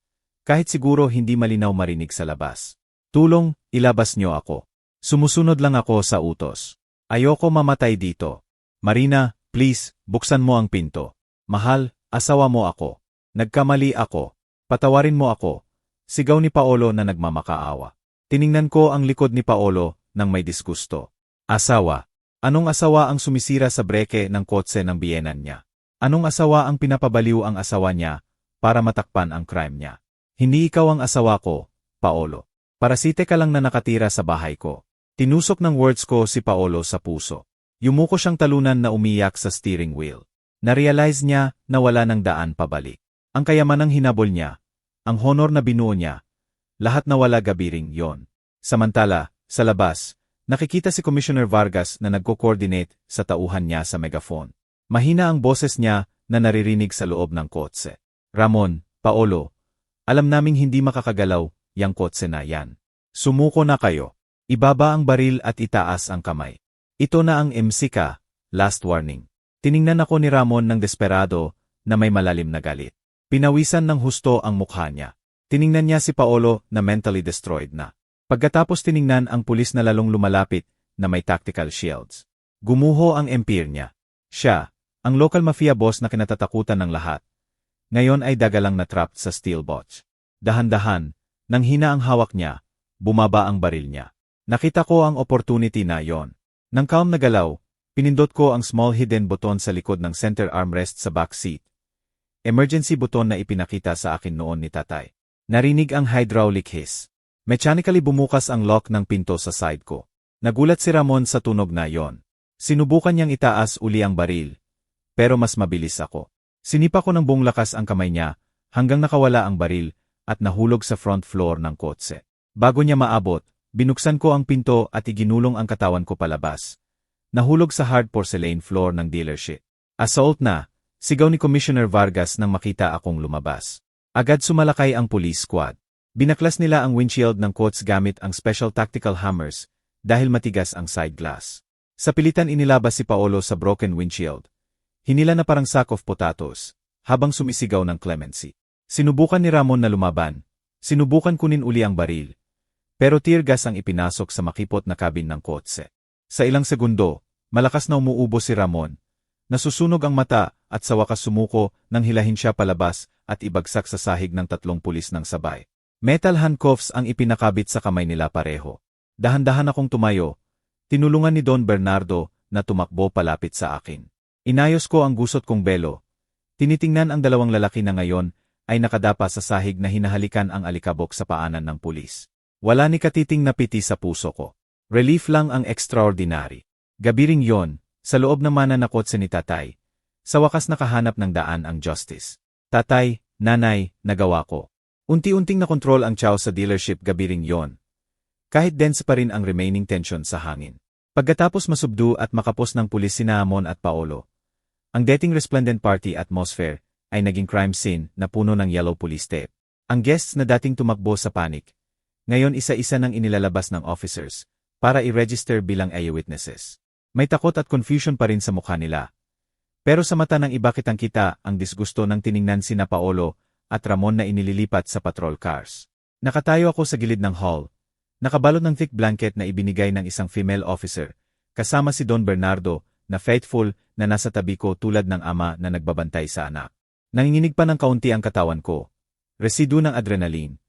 Kahit siguro hindi malinaw marinig sa labas. Tulong, ilabas niyo ako. Sumusunod lang ako sa utos. Ayoko mamatay dito. Marina, please, buksan mo ang pinto. Mahal, asawa mo ako. Nagkamali ako. Patawarin mo ako. Sigaw ni Paolo na nagmamakaawa. Tiningnan ko ang likod ni Paolo nang may diskusto. Asawa. Anong asawa ang sumisira sa breke ng kotse ng biyenan niya? Anong asawa ang pinapabaliw ang asawa niya para matakpan ang crime niya? Hindi ikaw ang asawa ko, Paolo. Parasite ka lang na nakatira sa bahay ko. Tinusok ng words ko si Paolo sa puso. Yumuko siyang talunan na umiyak sa steering wheel. Narealize niya na wala ng daan pabalik. Ang kayamanang hinabol niya, ang honor na binuo niya, lahat nawala gabiring yon. Samantala, sa labas, nakikita si Commissioner Vargas na nagko-coordinate sa tauhan niya sa megaphone. Mahina ang boses niya na naririnig sa loob ng kotse. Ramon, Paolo, alam naming hindi makakagalaw yang kotse na yan. Sumuko na kayo. Ibaba ang baril at itaas ang kamay. Ito na ang MC ka, last warning. Tiningnan ako ni Ramon ng desperado na may malalim na galit. Pinawisan ng husto ang mukha niya. Tiningnan niya si Paolo na mentally destroyed na. Pagkatapos tiningnan ang pulis na lalong lumalapit na may tactical shields. Gumuho ang empire niya. Siya, ang local mafia boss na kinatatakutan ng lahat. Ngayon ay dagalang na trapped sa steel box. Dahan-dahan, nang hina ang hawak niya, bumaba ang baril niya. Nakita ko ang opportunity na yon. Nang calm na galaw, pinindot ko ang small hidden button sa likod ng center armrest sa back seat. Emergency button na ipinakita sa akin noon ni tatay. Narinig ang hydraulic hiss. Mechanically bumukas ang lock ng pinto sa side ko. Nagulat si Ramon sa tunog na yon. Sinubukan niyang itaas uli ang baril. Pero mas mabilis ako. Sinipa ko ng buong lakas ang kamay niya hanggang nakawala ang baril at nahulog sa front floor ng kotse. Bago niya maabot, binuksan ko ang pinto at iginulong ang katawan ko palabas. Nahulog sa hard porcelain floor ng dealership. Assault na, sigaw ni Commissioner Vargas nang makita akong lumabas. Agad sumalakay ang police squad. Binaklas nila ang windshield ng kotse gamit ang special tactical hammers dahil matigas ang side glass. Sa pilitan inilabas si Paolo sa broken windshield. Hinila na parang sack of potatoes habang sumisigaw ng clemency. Sinubukan ni Ramon na lumaban. Sinubukan kunin uli ang baril. Pero tear gas ang ipinasok sa makipot na kabin ng kotse. Sa ilang segundo, malakas na umuubo si Ramon. Nasusunog ang mata at sa wakas sumuko nang hilahin siya palabas at ibagsak sa sahig ng 3 pulis ng sabay. Metal handcuffs ang ipinakabit sa kamay nila pareho. Dahan-dahan akong tumayo. Tinulungan ni Don Bernardo na tumakbo palapit sa akin. Inayos ko ang gusot kong belo. Tinitingnan ang 2 lalaki na ngayon ay nakadapa sa sahig na hinahalikan ang alikabok sa paanan ng pulis. Wala ni katiting na piti sa puso ko. Relief lang ang extraordinary. Gabiring yon, sa loob naman na kotse ni tatay. Sa wakas nakahanap ng daan ang justice. Tatay, nanay, nagawa ko. Unti-unting nakontrol ang chow sa dealership gabiring yon. Kahit dense pa rin ang remaining tension sa hangin. Pagkatapos masubdu at makapos ng pulis sina Ramon at Paolo, ang dating resplendent party atmosphere ay naging crime scene na puno ng yellow police tape. Ang guests na dating tumakbo sa panic, ngayon isa-isa nang inilalabas ng officers para i-register bilang eyewitnesses. May takot at confusion pa rin sa mukha nila. Pero sa mata ng iba kitang-kita ang disgusto nang tiningnan sina Paolo at Ramon na inililipat sa patrol cars. Nakatayo ako sa gilid ng hall, nakabalot ng thick blanket na ibinigay ng isang female officer, kasama si Don Bernardo na faithful na nasa tabi ko tulad ng ama na nagbabantay sa anak. Nanginginig pa ng kaunti ang katawan ko, residu ng adrenaline,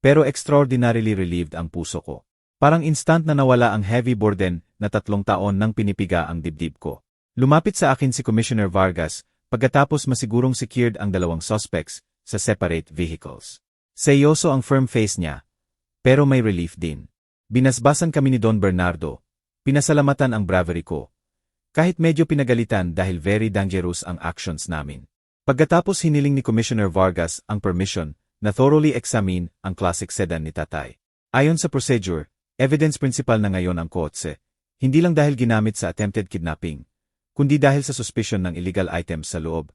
pero extraordinarily relieved ang puso ko. Parang instant na nawala ang heavy burden na 3 taon nang pinipiga ang dibdib ko. Lumapit sa akin si Commissioner Vargas pagkatapos masigurong secured ang 2 suspects sa separate vehicles. Seryoso ang firm face niya, pero may relief din. Binasbasan kami ni Don Bernardo, pinasalamatan ang bravery ko. Kahit medyo pinagalitan dahil very dangerous ang actions namin. Pagkatapos hiniling ni Commissioner Vargas ang permission na thoroughly examine ang classic sedan ni tatay. Ayon sa procedure, evidence principal na ngayon ang kotse, hindi lang dahil ginamit sa attempted kidnapping, kundi dahil sa suspicion ng illegal items sa loob,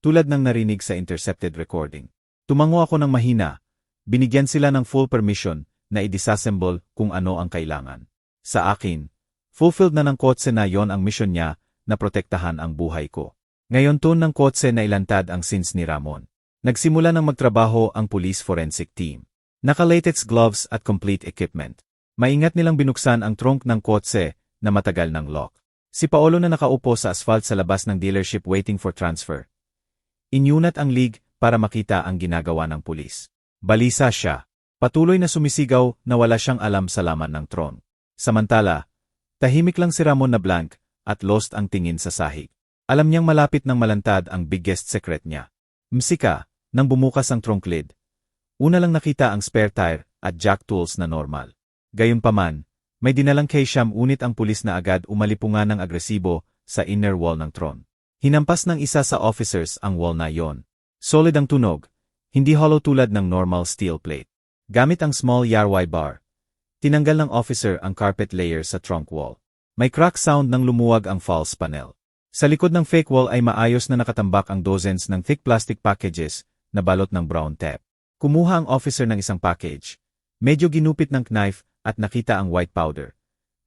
tulad ng narinig sa intercepted recording. Tumango ako ng mahina, binigyan sila ng full permission na i-disassemble kung ano ang kailangan. Sa akin, fulfilled na ng kotse na yon ang mission niya na protektahan ang buhay ko. Ngayon tun ng kotse na ilantad ang sins ni Ramon. Nagsimula ng magtrabaho ang police forensic team. Naka-latex gloves at complete equipment. Maingat nilang binuksan ang trunk ng kotse na matagal ng lock. Si Paolo na nakaupo sa asphalt sa labas ng dealership waiting for transfer. Inyunat ang leeg para makita ang ginagawa ng pulis. Balisa siya. Patuloy na sumisigaw na wala siyang alam sa laman ng trunk. Samantala, tahimik lang si Ramon na blank at lost ang tingin sa sahig. Alam niyang malapit ng malantad ang biggest secret niya. Msika, nang bumukas ang trunk lid. Una lang nakita ang spare tire at jack tools na normal. Gayunpaman, may dinalang K-Sham unit ang pulis na agad umalipungan ng agresibo sa inner wall ng tron. Hinampas ng isa sa officers ang wall na yon. Solid ang tunog, hindi hollow tulad ng normal steel plate. Gamit ang small Yarwai bar, tinanggal ng officer ang carpet layer sa trunk wall. May crack sound nang lumuwag ang false panel. Sa likod ng fake wall ay maayos na nakatambak ang dozens ng thick plastic packages na balot ng brown tape. Kumuha ang officer ng isang package. Medyo ginupit ng knife at nakita ang white powder.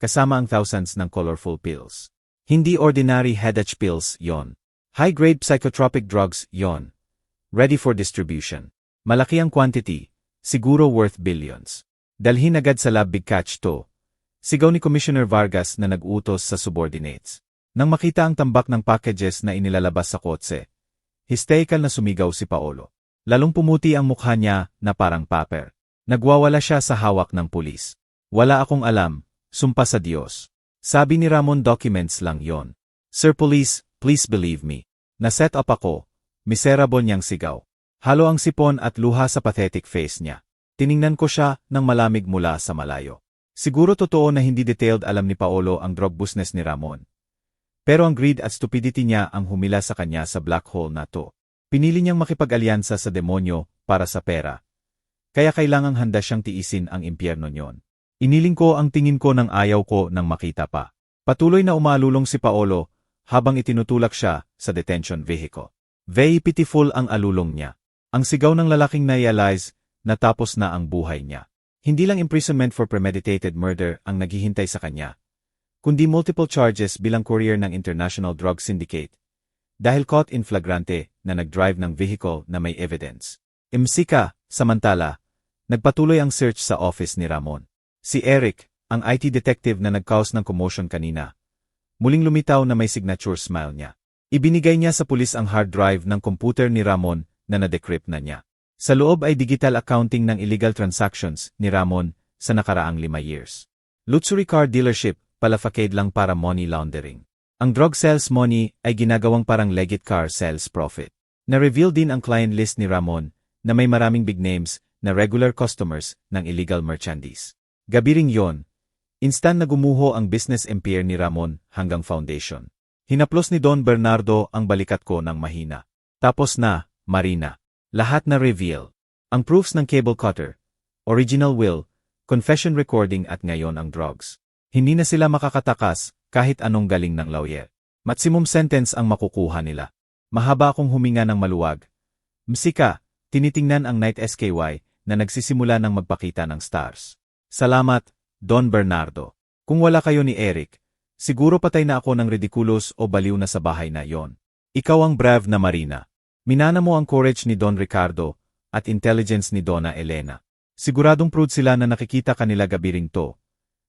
Kasama ang thousands ng colorful pills. Hindi ordinary headache pills yon. High-grade psychotropic drugs yon. Ready for distribution. Malaki ang quantity, siguro worth billions. Dalhin agad sa lab, big catch to. Sigaw ni Commissioner Vargas na nag-utos sa subordinates. Nang makita ang tambak ng packages na inilalabas sa kotse, hysterical na sumigaw si Paolo. Lalong pumuti ang mukha niya na parang paper. Nagwawala siya sa hawak ng pulis. Wala akong alam, sumpa sa Diyos. Sabi ni Ramon, documents lang yon. Sir Police, please believe me. Na-set up ako. Miserable niyang sigaw. Halo ang sipon at luha sa pathetic face niya. Tiningnan ko siya nang malamig mula sa malayo. Siguro totoo na hindi detailed alam ni Paolo ang drug business ni Ramon. Pero ang greed at stupidity niya ang humila sa kanya sa black hole na to. Pinili niyang makipag-alyansa sa demonyo para sa pera. Kaya kailangang handa siyang tiisin ang impyerno niyon. Iniling ko ang tingin ko nang ayaw ko nang makita pa. Patuloy na umaalulong si Paolo habang itinutulak siya sa detention vehicle. Very pitiful ang alulong niya. Ang sigaw ng lalaking na-realize na tapos na ang buhay niya. Hindi lang imprisonment for premeditated murder ang naghihintay sa kanya, kundi multiple charges bilang courier ng International Drug Syndicate dahil caught in flagrante na nag-drive ng vehicle na may evidence. Msika, samantala, nagpatuloy ang search sa office ni Ramon. Si Eric, ang IT detective na nag-cause ng commotion kanina, muling lumitaw na may signature smile niya. Ibinigay niya sa pulis ang hard drive ng computer ni Ramon na na-decrypt na niya. Sa loob ay digital accounting ng illegal transactions ni Ramon sa nakaraang 5 years. Luxury car dealership, pala facade lang para money laundering. Ang drug sales money ay ginagawang parang legit car sales profit. Na-reveal din ang client list ni Ramon na may maraming big names na regular customers ng illegal merchandise. Gabi ring yon, instant na gumuho ang business empire ni Ramon hanggang foundation. Hinaplos ni Don Bernardo ang balikat ko ng mahina. Tapos na, Marina. Lahat na reveal. Ang proofs ng cable cutter, original will, confession recording at ngayon ang drugs. Hindi na sila makakatakas kahit anong galing ng lawyer. Maximum sentence ang makukuha nila. Mahaba akong huminga ng maluwag. Msika, tinitingnan ang Night SKY na nagsisimula ng magpakita ng stars. Salamat, Don Bernardo. Kung wala kayo ni Eric, siguro patay na ako ng ridiculous o baliw na sa bahay na yon. Ikaw ang brave na Marina. Minana mo ang courage ni Don Ricardo at intelligence ni Donna Elena. Siguradong proud sila na nakikita kanila gabi ring to.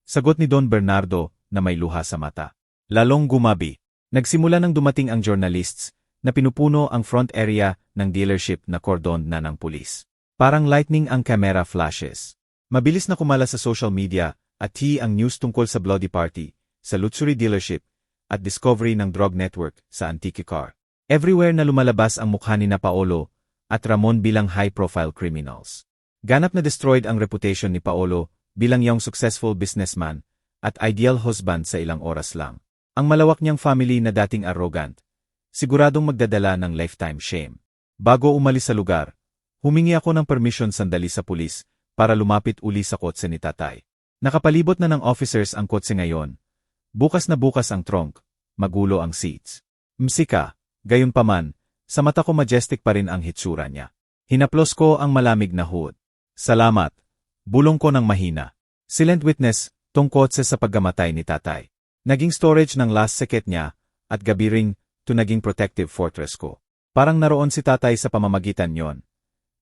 Sagot ni Don Bernardo na may luha sa mata. Lalong gumabi. Nagsimula nang dumating ang journalists na pinupuno ang front area ng dealership na cordon na ng pulis. Parang lightning ang camera flashes. Mabilis na kumala sa social media at ang news tungkol sa bloody party, sa luxury dealership, at discovery ng drug network sa antique car. Everywhere na lumalabas ang mukha ni na Paolo at Ramon bilang high-profile criminals. Ganap na destroyed ang reputation ni Paolo bilang young successful businessman at ideal husband sa ilang oras lang. Ang malawak niyang family na dating arrogant, siguradong magdadala ng lifetime shame. Bago umalis sa lugar, humingi ako ng permission sandali sa pulis para lumapit uli sa kotse ni tatay. Nakapalibot na ng officers ang kotse ngayon. Bukas na bukas ang trunk, magulo ang seats. Msika, gayunpaman, sa mata ko majestic pa rin ang hitsura niya. Hinaplos ko ang malamig na hood. Salamat. Bulong ko ng mahina. Silent witness, tong kotse sa paggamatay ni tatay. Naging storage ng last secret niya, at gabi ring, to naging protective fortress ko. Parang naroon si tatay sa pamamagitan yon.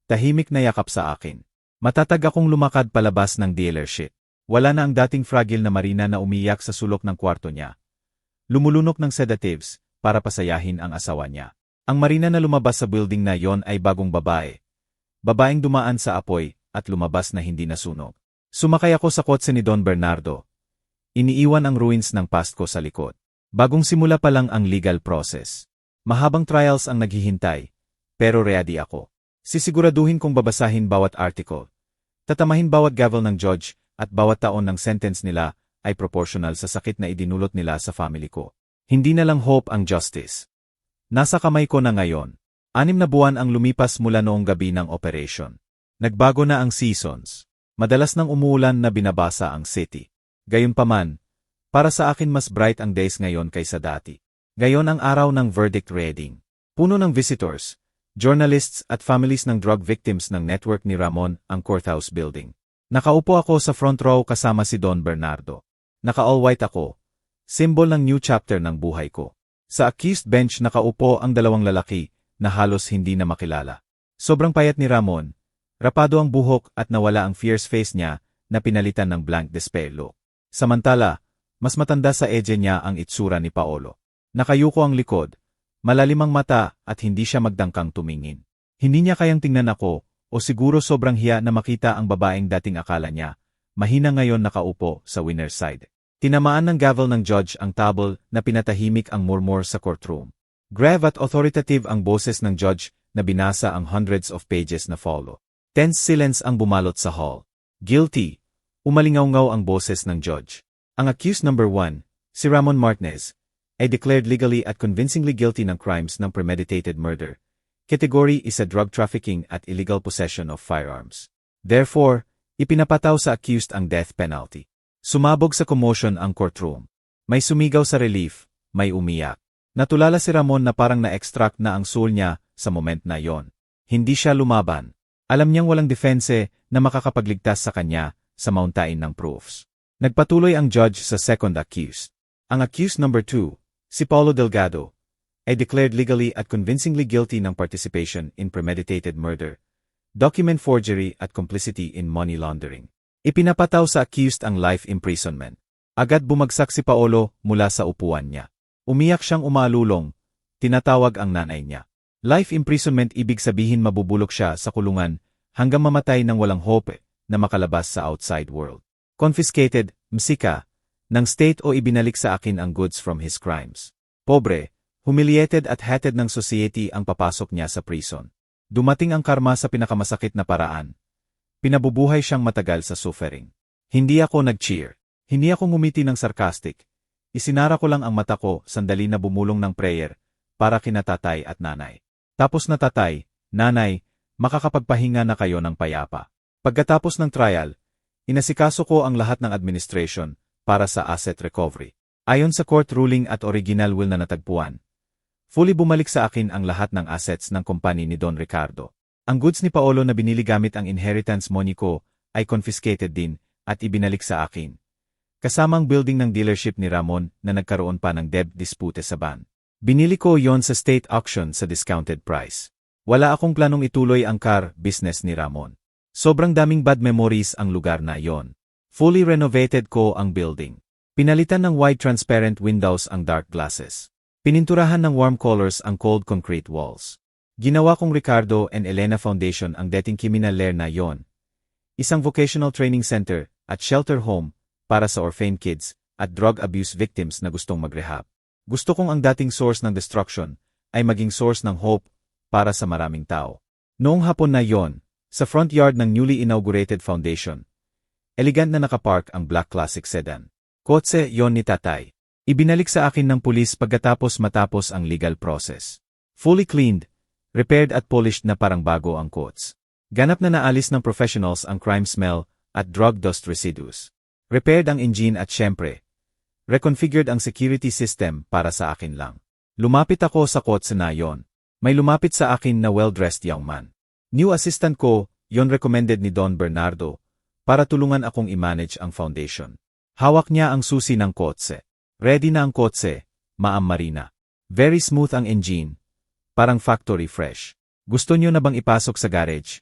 Tahimik na yakap sa akin. Matatag akong lumakad palabas ng dealership. Wala na ang dating fragile na Marina na umiyak sa sulok ng kwarto niya. Lumulunok ng sedatives, para pasayahin ang asawa niya. Ang Marina na lumabas sa building na yon ay bagong babae. Babaeng dumaan sa apoy, at lumabas na hindi nasunog. Sumakay ako sa kotse ni Don Bernardo. Iniiwan ang ruins ng past ko sa likod. Bagong simula pa lang ang legal process. Mahabang trials ang naghihintay, pero ready ako. Sisiguraduhin kong babasahin bawat article. Tatamahin bawat gavel ng judge at bawat taon ng sentence nila ay proportional sa sakit na idinulot nila sa family ko. Hindi na lang hope ang justice. Nasa kamay ko na ngayon. 6 na buwan ang lumipas mula noong gabi ng operation. Nagbago na ang seasons. Madalas nang umuulan na binabasa ang city. Gayunpaman, para sa akin mas bright ang days ngayon kaysa dati. Ngayon ang araw ng verdict reading. Puno ng visitors, journalists at families ng drug victims ng network ni Ramon ang courthouse building. Nakaupo ako sa front row kasama si Don Bernardo. Naka-all white ako, symbol ng new chapter ng buhay ko. Sa accused bench nakaupo ang 2 lalaki na halos hindi na makilala. Sobrang payat ni Ramon, rapado ang buhok at nawala ang fierce face niya na pinalitan ng blank despelo. Samantala, mas matanda sa edge niya ang itsura ni Paolo. Nakayuko ang likod, malalim ang mata at hindi siya magdangkang tumingin. Hindi niya kayang tingnan ako o siguro sobrang hiya na makita ang babaeng dating akala niya, mahina ngayon nakaupo sa winner's side. Tinamaan ng gavel ng judge ang table na pinatahimik ang murmur sa courtroom. Grave at authoritative ang boses ng judge na binasa ang hundreds of pages na follow. Tense silence ang bumalot sa hall. Guilty. Umalingaw-ngaw ang boses ng judge. Ang accused number 1, si Ramon Martinez, ay declared legally at convincingly guilty ng crimes ng premeditated murder. Category is a drug trafficking at illegal possession of firearms. Therefore, ipinapataw sa accused ang death penalty. Sumabog sa commotion ang courtroom. May sumigaw sa relief, may umiyak. Natulala si Ramon na parang na-extract na ang soul niya sa moment na yon. Hindi siya lumaban. Alam niyang walang defense na makakapagligtas sa kanya sa mountain ng proofs. Nagpatuloy ang judge sa second accused. Ang accused number 2, si Paulo Delgado, ay declared legally at convincingly guilty ng participation in premeditated murder, document forgery at complicity in money laundering. Ipinapataw sa accused ang life imprisonment. Agad bumagsak si Paolo mula sa upuan niya. Umiyak siyang umalulong, tinatawag ang nanay niya. Life imprisonment ibig sabihin mabubulok siya sa kulungan hanggang mamatay ng walang hope na makalabas sa outside world. Confiscated, msika, ng state o ibinalik sa akin ang goods from his crimes. Pobre, humiliated at hated ng society ang papasok niya sa prison. Dumating ang karma sa pinakamasakit na paraan. Pinabubuhay siyang matagal sa suffering. Hindi ako nag-cheer. Hindi ako ngumiti ng sarcastic. Isinara ko lang ang mata ko sandali na bumulong ng prayer para kina tatay at nanay. Tapos na tatay, nanay, makakapagpahinga na kayo ng payapa. Pagkatapos ng trial, inasikaso ko ang lahat ng administration para sa asset recovery. Ayon sa court ruling at original will na natagpuan, fully bumalik sa akin ang lahat ng assets ng kumpanya ni Don Ricardo. Ang goods ni Paolo na binili gamit ang inheritance money ko ay confiscated din at ibinalik sa akin. Kasamang building ng dealership ni Ramon na nagkaroon pa ng debt dispute sa ban. Binili ko yon sa state auction sa discounted price. Wala akong planong ituloy ang car business ni Ramon. Sobrang daming bad memories ang lugar na yon. Fully renovated ko ang building. Pinalitan ng wide transparent windows ang dark glasses. Pininturahan ng warm colors ang cold concrete walls. Ginawa kong Ricardo and Elena Foundation ang dating criminal lair na yon. Isang vocational training center at shelter home para sa orphan kids at drug abuse victims na gustong mag-rehab. Gusto kong ang dating source ng destruction ay maging source ng hope para sa maraming tao. Noong hapon na yon, sa front yard ng newly inaugurated foundation, elegant na nakapark ang black classic sedan. Kotse yon ni tatay. Ibinalik sa akin ng pulis matapos ang legal process. Fully cleaned, repaired at polished na parang bago ang coats. Ganap na naalis ng professionals ang crime smell at drug dust residues. Repaired ang engine at syempre, reconfigured ang security system para sa akin lang. Lumapit ako sa kotse na yon. May lumapit sa akin na well-dressed young man. New assistant ko, yon recommended ni Don Bernardo, para tulungan akong i-manage ang foundation. Hawak niya ang susi ng kotse. Ready na ang kotse, Ma'am Marina. Very smooth ang engine, parang factory fresh. Gusto niyo na bang ipasok sa garage?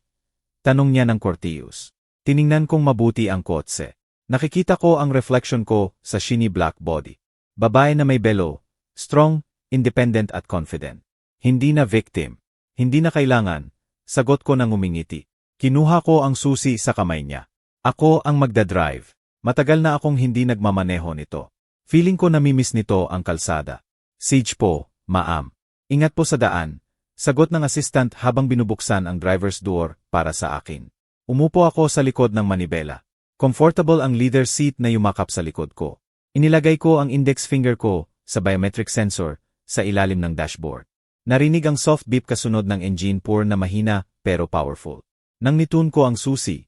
Tanong niya ng Cortius. Tiningnan kong mabuti ang kotse. Nakikita ko ang reflection ko sa shiny black body. Babae na may belo, strong, independent at confident. Hindi na victim. Hindi na kailangan. Sagot ko nang umingiti. Kinuha ko ang susi sa kamay niya. Ako ang magdadrive. Matagal na akong hindi nagmamaneho nito. Feeling ko namimiss nito ang kalsada. Siege po, ma'am. Ingat po sa daan. Sagot ng assistant habang binubuksan ang driver's door para sa akin. Umupo ako sa likod ng manibela. Comfortable ang leather seat na yumakap sa likod ko. Inilagay ko ang index finger ko sa biometric sensor sa ilalim ng dashboard. Narinig ang soft beep kasunod ng engine purr na mahina pero powerful. Nang nitun ko ang susi,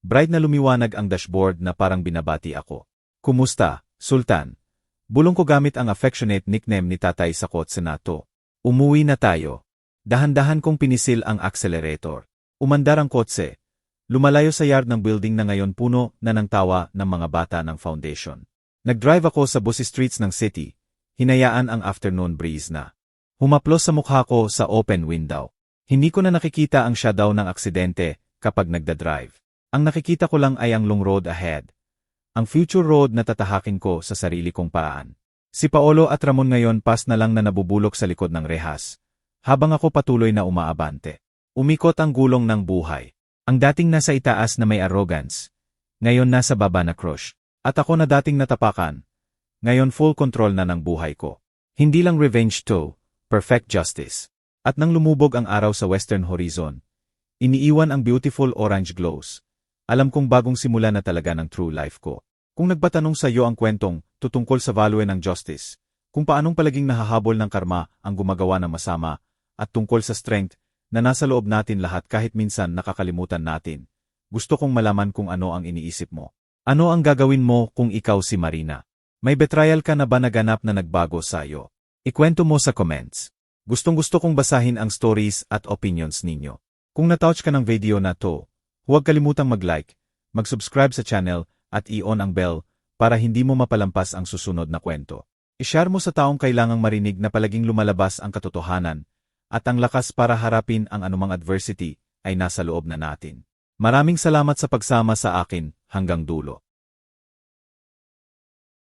bright na lumiwanag ang dashboard na parang binabati ako. Kumusta, Sultan? Bulong ko gamit ang affectionate nickname ni tatay sa kotse na to. Umuwi na tayo. Dahan-dahan kong pinisil ang accelerator. Umandar ang kotse. Lumalayo sa yard ng building na ngayon puno na ng tawa ng mga bata ng foundation. Nag-drive ako sa busy streets ng city. Hinayaan ang afternoon breeze na humaplos sa mukha ko sa open window. Hindi ko na nakikita ang shadow ng aksidente kapag nagda-drive. Ang nakikita ko lang ay ang long road ahead. Ang future road na tatahakin ko sa sarili kong paraan. Si Paolo at Ramon ngayon pas na lang na nabubulok sa likod ng rehas. Habang ako patuloy na umaabante. Umikot ang gulong ng buhay. Ang dating nasa itaas na may arrogance. Ngayon nasa baba na crush. At ako na dating natapakan. Ngayon full control na ng buhay ko. Hindi lang revenge to. Perfect justice. At nang lumubog ang araw sa western horizon, iniiwan ang beautiful orange glows. Alam kong bagong simula na talaga ng true life ko. Kung nagpatanong sa iyo ang kwentong tutungkol sa value ng justice, kung paanong palaging nahahabol ng karma ang gumagawa ng masama, at tungkol sa strength na nasa loob natin lahat kahit minsan nakakalimutan natin, gusto kong malaman kung ano ang iniisip mo. Ano ang gagawin mo kung ikaw si Marina? May betrayal ka na ba naganap na nagbago sa iyo? Ikwento mo sa comments. Gustong-gusto kong basahin ang stories at opinions ninyo. Kung natouch ka ng video na to, huwag kalimutang mag-like, mag-subscribe sa channel, at i-on ang bell para hindi mo mapalampas ang susunod na kwento. I-share mo sa taong kailangang marinig na palaging lumalabas ang katotohanan, at ang lakas para harapin ang anumang adversity ay nasa loob na natin. Maraming salamat sa pagsama sa akin hanggang dulo.